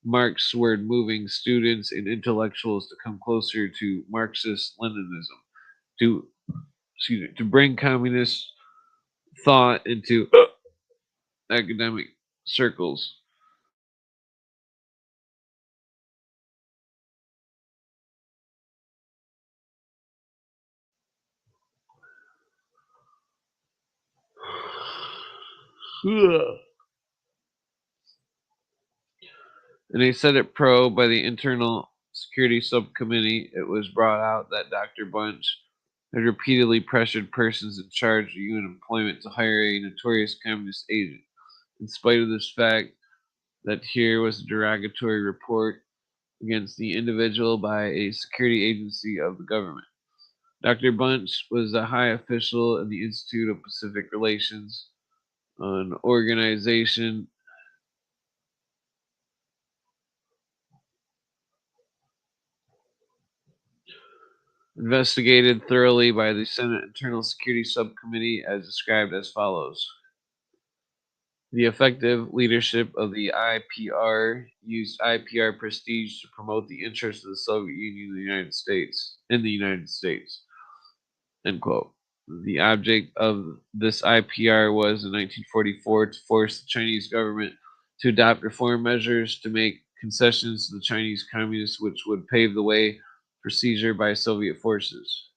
Marxward moving students and intellectuals to come closer to Marxist Leninism, to to bring communist thought into academic circles. In a Senate probe by the Internal Security Subcommittee, it was brought out that Dr. Bunch had repeatedly pressured persons in charge of UN employment to hire a notorious communist agent. In spite of this fact, that here was a derogatory report against the individual by a security agency of the government. Dr. Bunch was a high official in the Institute of Pacific Relations, an organization investigated thoroughly by the Senate Internal Security Subcommittee as described as follows. The effective leadership of the IPR used IPR prestige to promote the interests of the Soviet Union in the United States. End quote. The object of this IPR was in 1944 to force the Chinese government to adopt reform measures to make concessions to the Chinese communists, which would pave the way for seizure by Soviet forces.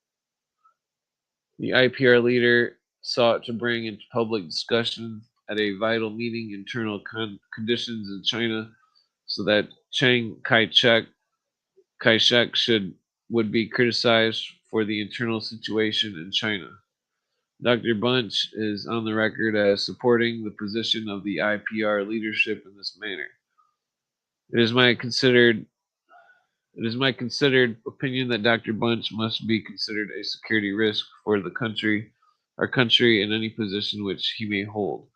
The IPR leader sought to bring into public discussion at a vital meeting internal conditions in China so that Chiang Kai-shek would be criticized for the internal situation in China. Dr. Bunch is on the record as supporting the position of the IPR leadership in this manner. It is my considered opinion that Dr. Bunch must be considered a security risk for our country in any position which he may hold.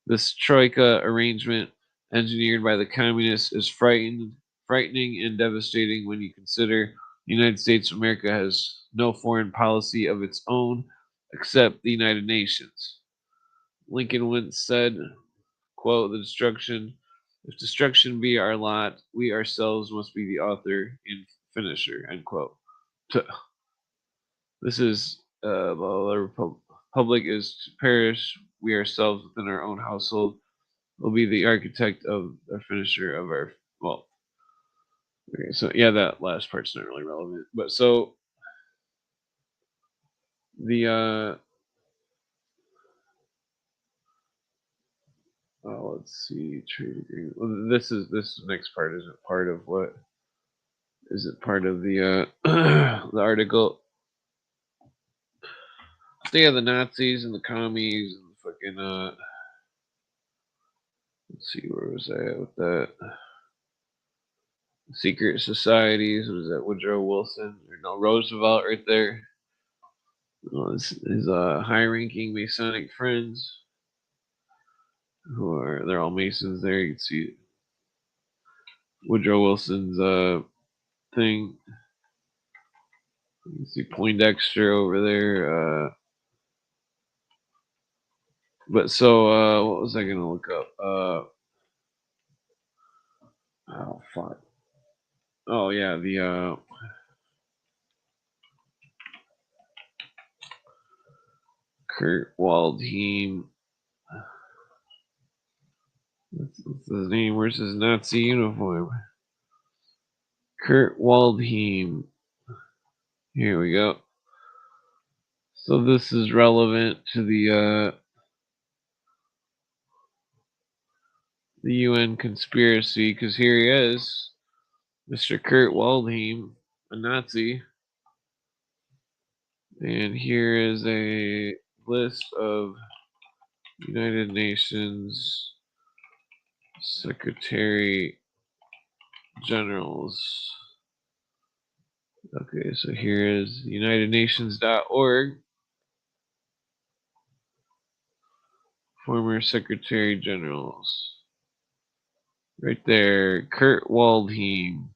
This troika arrangement engineered by the communists is frightening and devastating when you consider the United States of America has no foreign policy of its own except the United Nations. Lincoln once said, quote, if destruction be our lot, we ourselves must be the author and finisher, end quote. This is, the republic is to perish, we ourselves within our own household will be the architect of the finisher of our, well, okay, so yeah, that last part's not really relevant, but so the, let's see, trade agreement. Well, this next part isn't part of what is it part of the the article. So yeah, the Nazis and the commies and the fucking let's see, where was I at with that? Secret societies. Was that Woodrow Wilson or no Roosevelt right there? Well, his high-ranking Masonic friends, they're all Masons there. You can see Woodrow Wilson's thing. You can see Poindexter over there. But so what was I gonna look up? Oh fuck. Oh yeah, the Kurt Waldheim. What's his name? Where's his Nazi uniform? Kurt Waldheim. Here we go. So this is relevant to the UN conspiracy because here he is, Mr. Kurt Waldheim, a Nazi. And here is a list of United Nations Secretary Generals. Okay, so here is UnitedNations.org. Former Secretary Generals. Right there, Kurt Waldheim.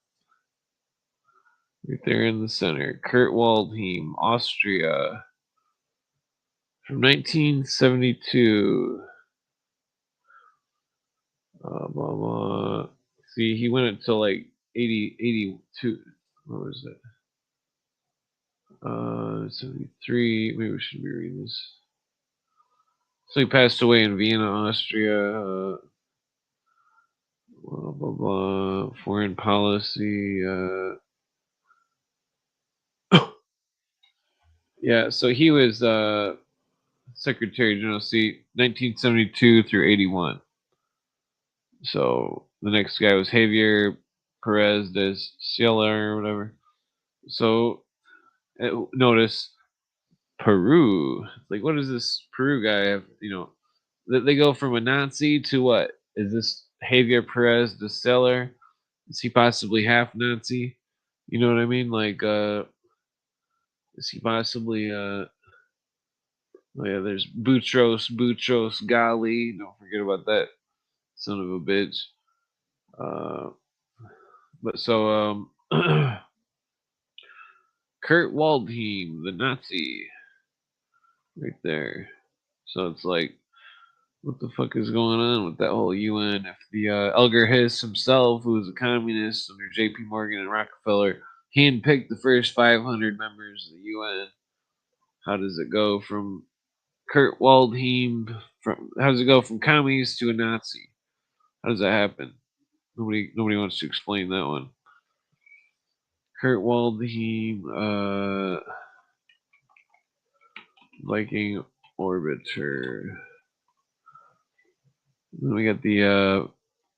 Right there in the center. Kurt Waldheim, Austria. From 1972. Blah blah. See, he went until like 82. What was it? 73. Maybe we should be reading this. So he passed away in Vienna, Austria. Blah blah blah. Foreign policy. Yeah. So he was Secretary General, see, 1972 through 81. So the next guy was Javier Perez de Silla or whatever. So notice Peru. Like, what does this Peru guy have? They go from a Nazi to what? Is this Javier Perez de Silla? Is he possibly half Nazi? You know what I mean? Like, is he possibly Oh yeah, there's Boutros Ghali. Don't forget about that son of a bitch. Uh, but so Kurt Waldheim, the Nazi, right there. So it's like, what the fuck is going on with that whole UN? If the Elgar Hiss himself, who was a communist under J.P. Morgan and Rockefeller, handpicked the first 500 members of the UN, how does it go from Kurt Waldheim? How does it go from communist to a Nazi? How does that happen? Nobody wants to explain that one. Kurt Waldheim, Viking Orbiter. Then we got the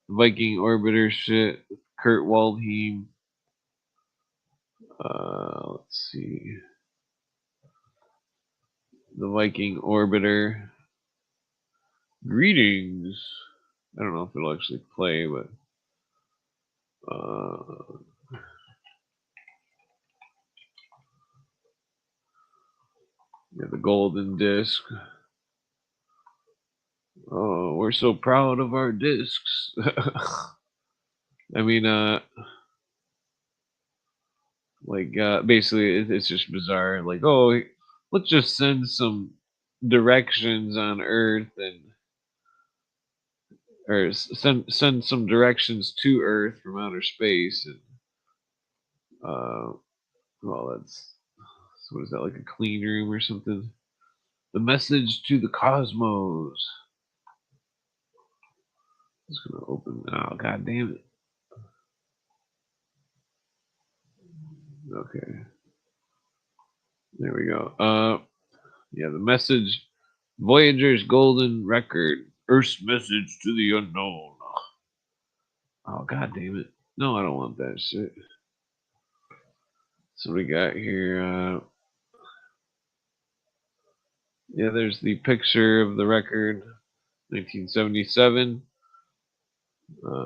Viking Orbiter shit. Kurt Waldheim. Let's see. The Viking Orbiter. Greetings. I don't know if it'll actually play, but yeah, the golden disc. Oh, we're so proud of our discs. I mean, basically, it's just bizarre. Like, oh, let's just send some directions on Earth or send some directions to Earth from outer space, and well, that's what is that, like a clean room or something? The message to the cosmos. It's gonna open. Oh, god damn it. Okay. There we go. Yeah, the message. Voyager's golden record. Earth's message to the unknown. Oh, god damn it. No, I don't want that shit. So we got here. Yeah, there's the picture of the record, 1977.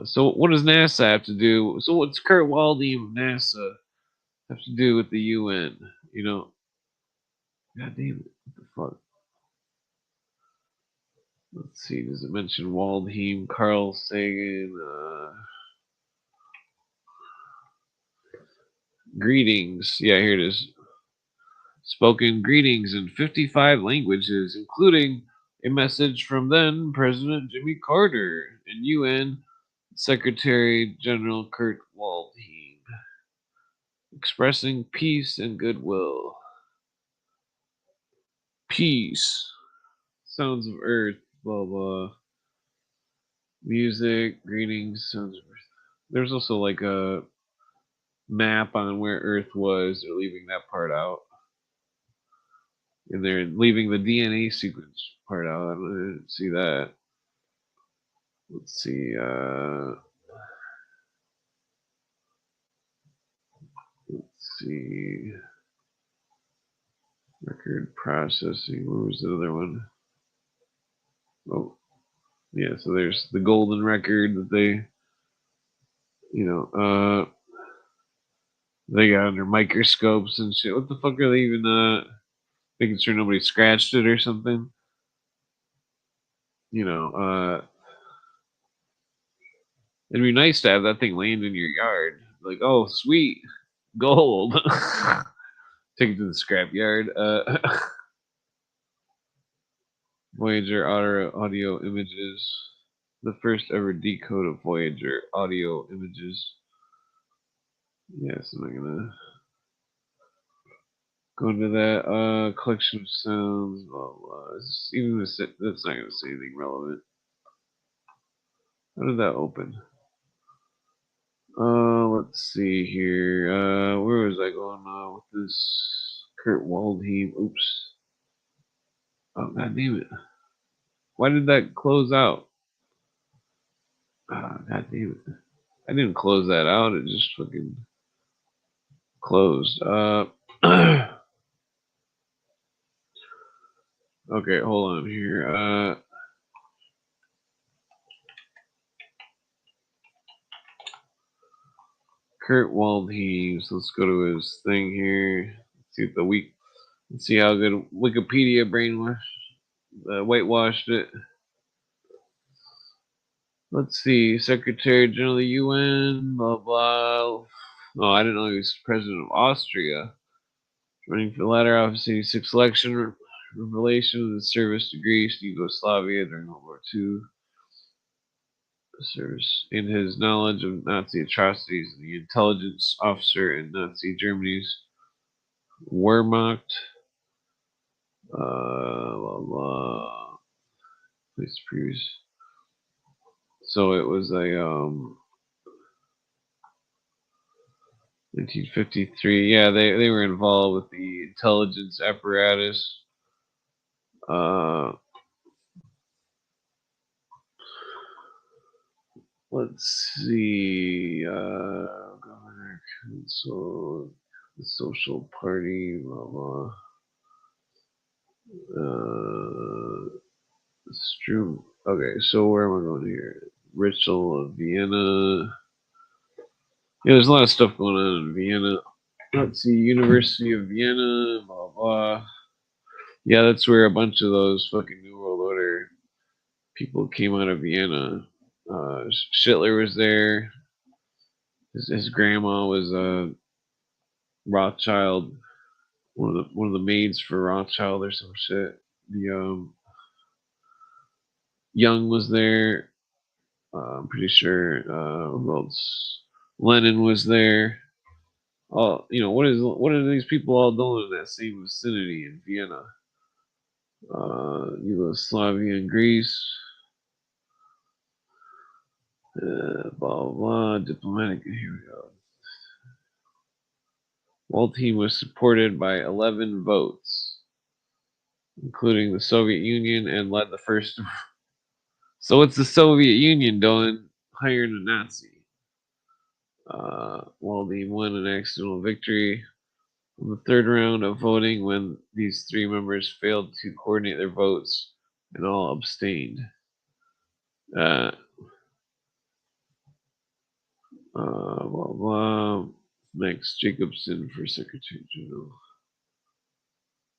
So what does NASA have to do? So what's Kurt Waldheim of NASA have to do with the UN? You know, god damn it, what the fuck? Let's see. Does it mention Waldheim, Carl Sagan? Greetings. Yeah, here it is. Spoken greetings in 55 languages, including a message from then President Jimmy Carter and UN Secretary General Kurt Waldheim, expressing peace and goodwill. Peace. Sounds of Earth. Blah blah. Music. Greetings. Sounds of Earth. There's also like a map on where Earth was. They're leaving that part out. And they're leaving the DNA sequence part out. I didn't see that. Let's see. Let's see. Record processing. What was the other one? Oh, yeah. So there's the golden record that they got under microscopes and shit. What the fuck are they even making sure nobody scratched it or something? It'd be nice to have that thing land in your yard. Like, oh, sweet, gold. Take it to the scrap yard. Voyager audio images. the first ever decode of Voyager audio images. Yes, I'm not gonna go into that. Collection of sounds. Blah, blah. Even that's not gonna say anything relevant. How did that open? Let's see here. Where was I going with this? Kurt Waldheim. Oops. Oh, god damn it. Why did that close out? God damn it. I didn't close that out. It just fucking closed. Okay, hold on here. Kurt Waldheim. So let's go to his thing here. Let's see if let's see how good Wikipedia brainwashed, whitewashed it. Let's see, Secretary General of the UN, blah blah. Oh, I didn't know he was president of Austria. Running for the latter office, 86 election, relation to the service to Greece, Yugoslavia during World War II. Service in his knowledge of Nazi atrocities, the intelligence officer in Nazi Germany's Wehrmacht. Blah blah. Police previous. So it was a 1953. Yeah, they were involved with the intelligence apparatus. Let's see. Governor Council, the Social Party, blah blah. Strum. Okay, so where am I going here? Ritual of Vienna. Yeah, there's a lot of stuff going on in Vienna. Let's see, University of Vienna, blah blah. Yeah, that's where a bunch of those fucking New World Order people came out of Vienna. Hitler was there. His grandma was a Rothschild, one of the maids for Rothschild or some shit. The Young was there. I'm pretty sure. Who else? Lenin was there. What are these people all doing in that same vicinity in Vienna? Yugoslavia and Greece. Blah blah. Diplomatic. Here we go. Waldheim was supported by 11 votes, including the Soviet Union, and led the first. So what's the Soviet Union doing hiring a Nazi? Waldheim won an accidental victory in the third round of voting when these three members failed to coordinate their votes and all abstained. Blah blah. Max Jacobson for Secretary General.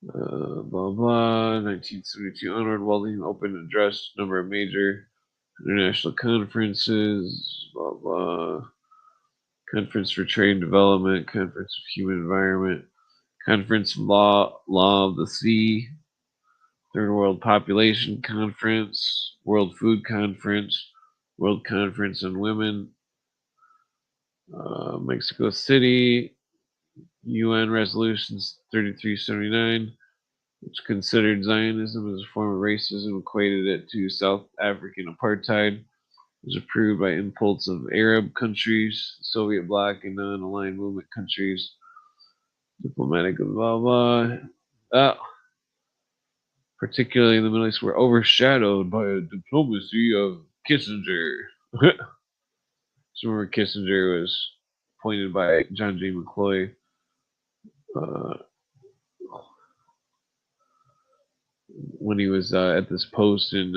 Blah blah. 1972 onward, Waldheim opened and addressed a number of major international conferences. Blah blah. Conference for Trade and Development, Conference of Human Environment, Conference Law of the Sea, Third World Population Conference, World Food Conference, World Conference on Women, Mexico City, UN Resolutions 3379, which considered Zionism as a form of racism, equated it to South African apartheid, was approved by impulse of Arab countries, Soviet bloc, and non-aligned movement countries. Diplomatic blah blah. Particularly in the Middle East, were overshadowed by a diplomacy of Kissinger. So remember, Kissinger was appointed by John J. McCloy. When he was at this post in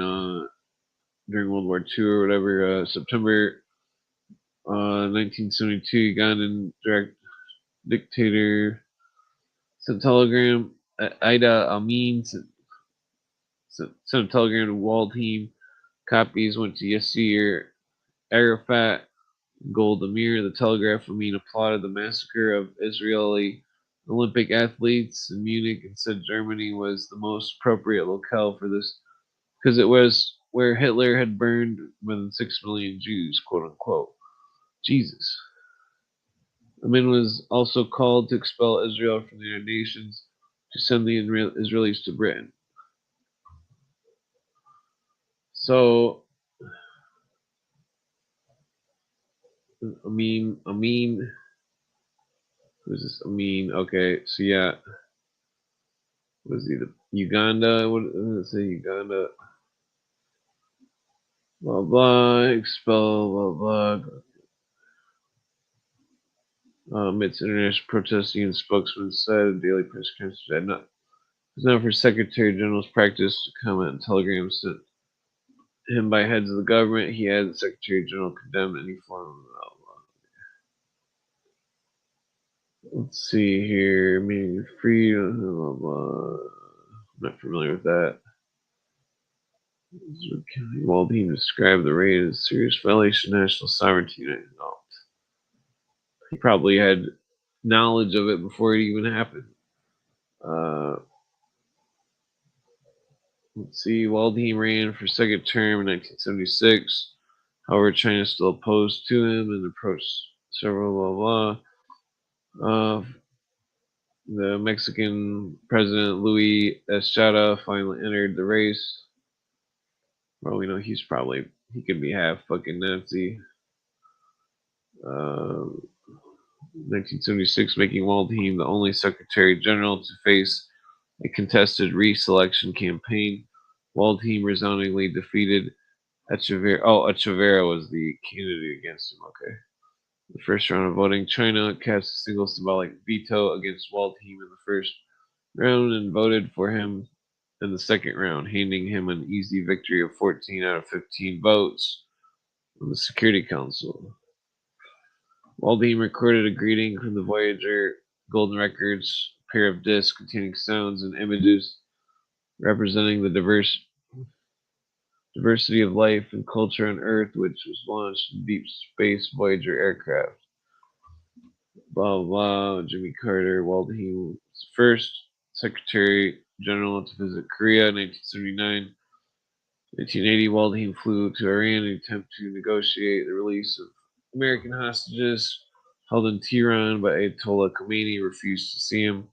during World War II or whatever, September 1972, Ugandan dictator sent telegram. Ida Amin sent a telegram to Waldheim. Copies went to Yasser Arafat, Golda Meir. The telegraph Amin applauded the massacre of Israeli Olympic athletes in Munich and said Germany was the most appropriate locale for this because it was where Hitler had burned more than 6 million Jews, quote unquote. Jesus. Amin was also called to expel Israel from the United Nations to send the Israelis to Britain. So, Amin, who's this Amin? Okay, so yeah, was he the Uganda? What did it say? Uganda. Blah blah, expel, blah blah. Amidst international protesting, and spokesman said a daily press conference had not. It's not for Secretary General's practice to comment on telegrams sent him by heads of the government. He had the Secretary General condemn any form of. Let's see here. Meaning free. Blah, blah. I'm not familiar with that. Waldheim described the raid as a serious violation of national sovereignty. He probably had knowledge of it before it even happened. Let's see. Waldheim ran for second term in 1976. However, China still opposed to him and approached several blah blah. The Mexican president Luis Estrada finally entered the race. Well, we know he could be half fucking Nazi. 1976, making Waldheim the only Secretary General to face a contested reselection campaign. Waldheim resoundingly defeated Echeverria. Oh, Echeverria was the candidate against him. Okay. The first round of voting, China cast a single symbolic veto against Waldheim in the first round and voted for him in the second round, handing him an easy victory of 14 out of 15 votes on the Security Council. Waldheim recorded a greeting from the Voyager Golden Records, a pair of discs containing sounds and images representing the diversity of life and culture on Earth, which was launched in Deep Space Voyager aircraft. Blah, blah, Jimmy Carter. Waldheim was the first Secretary General to visit Korea in 1979. 1980, Waldheim flew to Iran in an attempt to negotiate the release of American hostages held in Tehran, but Ayatollah Khomeini refused to see him.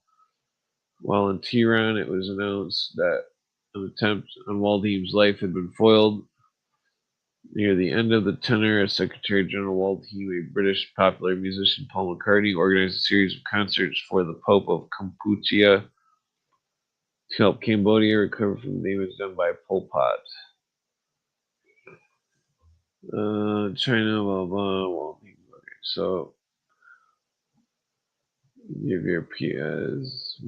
While in Tehran, it was announced that an attempt on Waldheim's life had been foiled. Near the end of the tenure as Secretary General, Waldheim, a British popular musician, Paul McCartney, organized a series of concerts for the Pope of Kampuchea to help Cambodia recover from the damage done by Pol Pot. China, blah, blah, Waldheim. Okay, so Javier Piaz.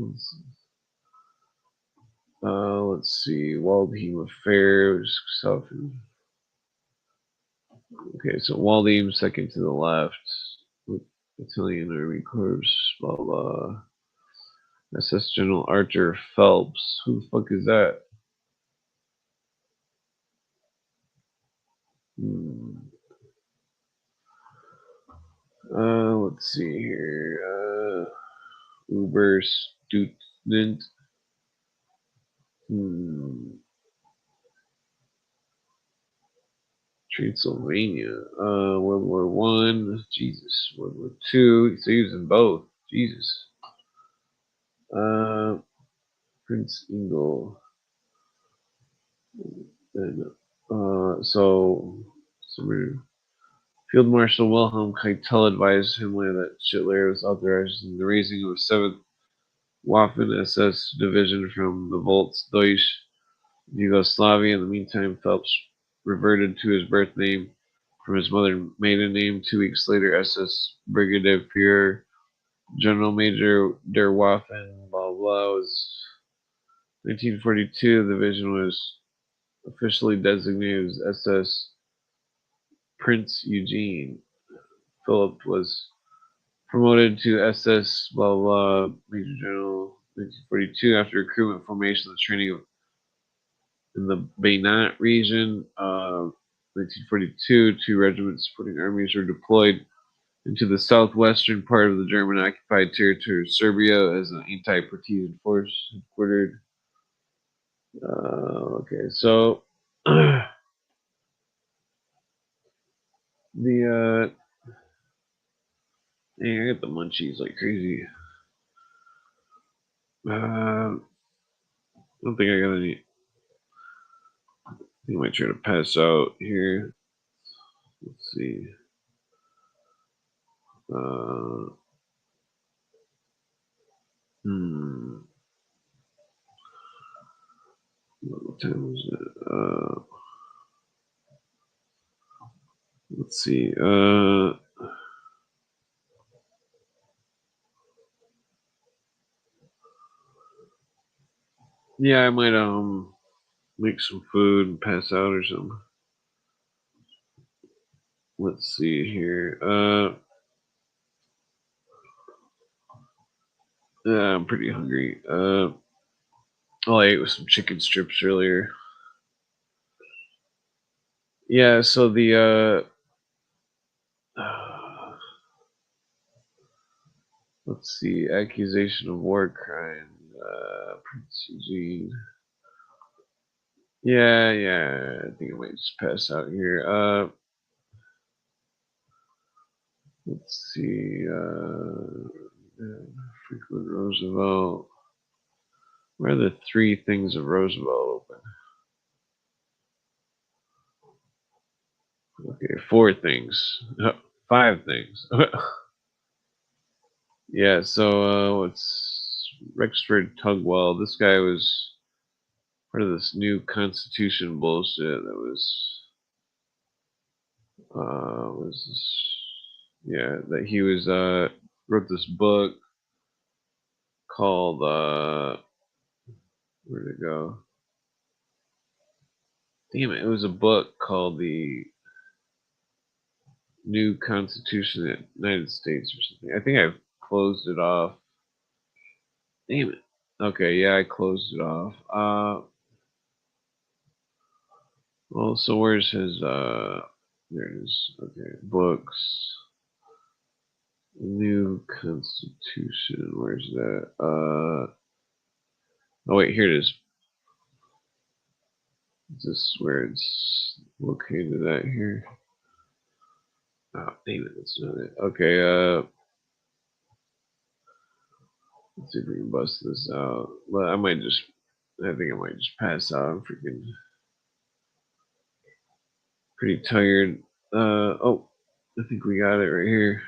Let's see, Waldheim Affairs, Okay, so Waldheim second to the left with Italian Army Corps, blah blah. SS General Archer Phelps. Who the fuck is that? Let's see here. Uber student. Transylvania. World War One. Jesus. World War Two. So he was in both. Jesus. Prince Ingle. And so Field Marshal Wilhelm Keitel advised Himmler that Hitler was authorizing the raising of a 7th Waffen SS division from the Volksdeutsch Yugoslavia. In the meantime, Phelps reverted to his birth name from his mother's maiden name. 2 weeks later, SS Brigadier Führer General Major der Waffen, blah blah, was 1942. The division was officially designated as SS Prince Eugene. Philip was promoted to SS blah blah Major General 1942 after recruitment, formation, and training in the Banat region. 1942, 2 regiments supporting armies were deployed into the southwestern part of the German occupied territory of Serbia as an anti-partisan force headquartered. Okay, so The dang, I got the munchies like crazy. I don't think I got any. I think I might try to pass out here. Let's see. What time is it? Let's see. Yeah, I might make some food and pass out or something. Let's see here. I'm pretty hungry. All I ate was some chicken strips earlier. Yeah, so the let's see, accusation of war crime. Prince Eugene. Yeah, I think I might just pass out here. Let's see, Franklin Roosevelt. Where are the three things of Roosevelt open? Okay, 4 things. 5 things. Yeah, so what's Rexford Tugwell? This guy was part of this new constitution bullshit that that he was wrote this book called where'd it go? Damn it, it was a book called the New Constitution of the United States or something. I think I've closed it off. Damn it. Okay, yeah, I closed it off. Well, so where's his there it is. Okay, books. New Constitution. Where's that? Oh wait, here it is. Is this where it's located at here? Oh, damn it, that's not it. Okay, let's see if we can bust this out. But I think I might just pass out. I'm freaking pretty tired. Oh, I think we got it right here.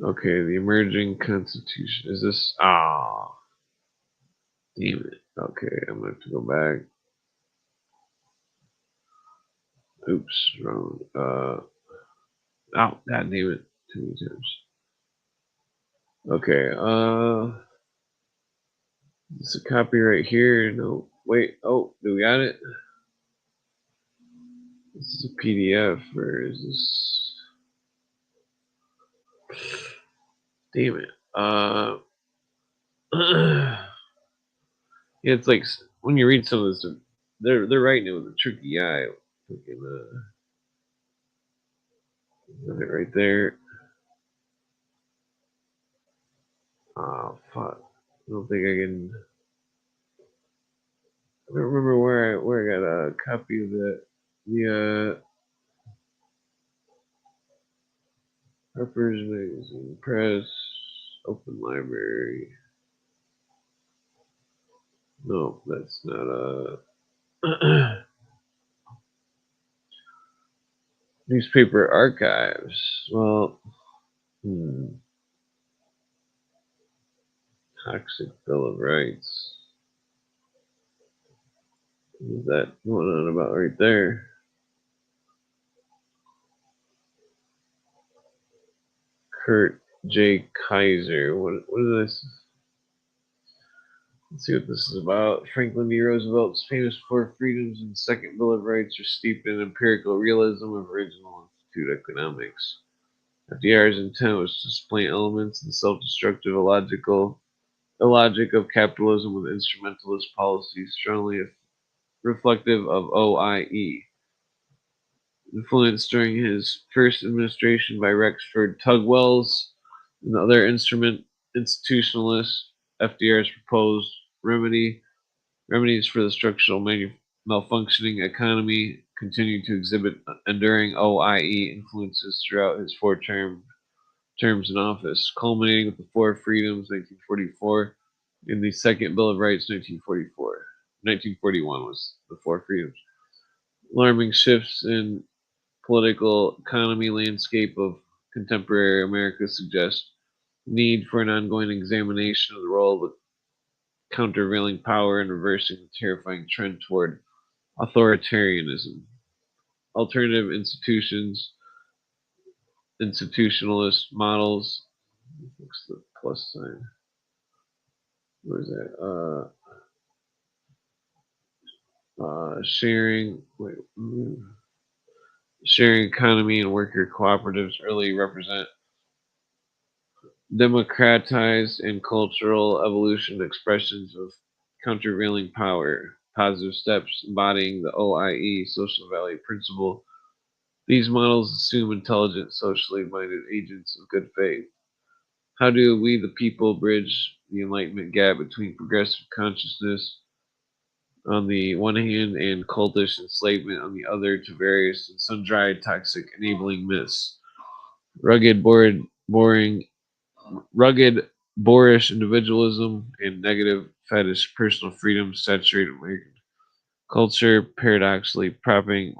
Okay, the emerging constitution. Is this? Ah, damn it. Okay, I'm gonna have to go back. Oops, wrong. Oh, god damn it. Too many times. Okay, is this a copy right here? No, wait. Oh, do we got it? This is a PDF, or is this? Damn it. Yeah, it's like when you read some of this, they're writing it with a tricky eye. Freaking, is it right there? Oh fuck! I don't think I can. I don't remember where I got a copy of that. The Harper's Magazine Press, Open Library. No, that's not Newspaper Archives. Well, Toxic Bill of Rights. What is that going on about right there? Kurt J. Kaiser. What is this? Let's see what this is about. Franklin D. Roosevelt's famous 4 freedoms and Second Bill of Rights are steeped in empirical realism of original Institute economics. FDR's intent was to supplant elements in self-destructive illogic of capitalism with instrumentalist policies strongly reflective of OIE. Influenced during his first administration by Rexford Tugwell's and other institutionalists, FDR's proposed remedies for the structural malfunctioning economy continued to exhibit enduring OIE influences throughout his terms in office, culminating with the Four Freedoms, 1944, and the Second Bill of Rights, 1944. 1941 was the Four Freedoms. Alarming shifts in political economy landscape of contemporary America suggest need for an ongoing examination of the role of countervailing power in reversing the terrifying trend toward authoritarianism. Alternative institutionalist models. What's the plus sign? What is that? Sharing economy and worker cooperatives early represent democratized and cultural evolution expressions of countervailing power, positive steps embodying the OIE social value principle. These models assume intelligent, socially minded agents of good faith. How do we, the people, bridge the Enlightenment gap between progressive consciousness on the one hand and cultish enslavement on the other to various and sundry toxic enabling myths? Rugged, rugged, boorish individualism and negative fetish personal freedom saturate American culture, paradoxically propping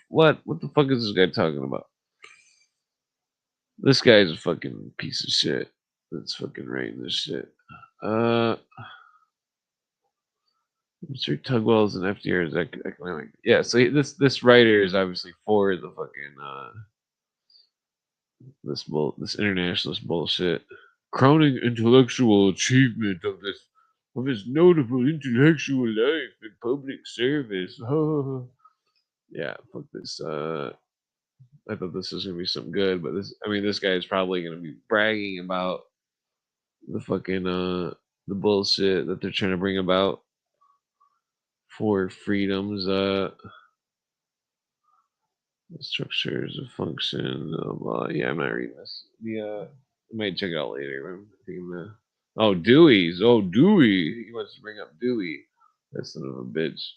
what the fuck is this guy talking about? This guy's a fucking piece of shit. That's fucking writing this shit. Mr. Tugwell's and FDR's economic. Yeah, so this writer is obviously for the fucking this internationalist bullshit. Crowning intellectual achievement of his notable intellectual life and public service. Yeah, fuck this. I thought this was gonna be something good, but this guy is probably gonna be bragging about the fucking the bullshit that they're trying to bring about for freedoms. Structures of function. Yeah, I'm not reading this. I might check it out later. Oh, Dewey's. Oh, Dewey. He wants to bring up Dewey. That son of a bitch.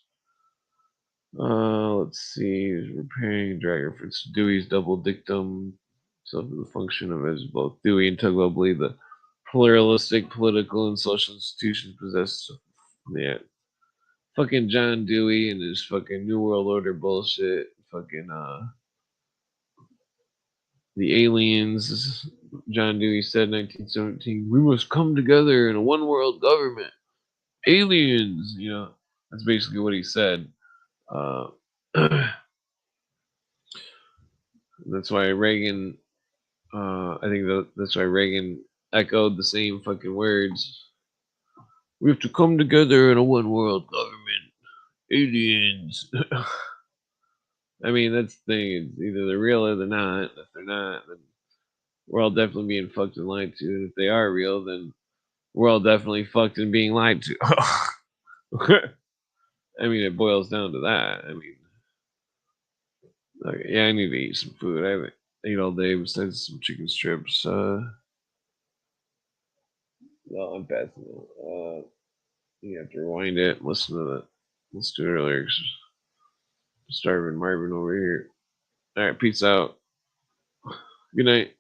Let's see. He's repairing drag reference to Dewey's double dictum. So the function of it is both Dewey and Tugwell believe that pluralistic political and social institutions possess. Yeah. Fucking John Dewey and his fucking New World Order bullshit. Fucking the aliens. John Dewey said 1917, we must come together in a one world government. Aliens, that's basically what he said. That's why Reagan, I think that's why Reagan echoed the same fucking words. We have to come together in a one world government. Aliens. I mean, that's the thing. It's either they're real or they're not. If they're not, then we're all definitely being fucked and lied to. And if they are real, then we're all definitely fucked and being lied to. I mean, it boils down to that. I mean, okay, yeah, I need to eat some food. I haven't ate all day besides some chicken strips. No, I'm passing it. You have to rewind it and listen to that. Let's do it earlier. Starving Marvin over here. All right, peace out. Good night.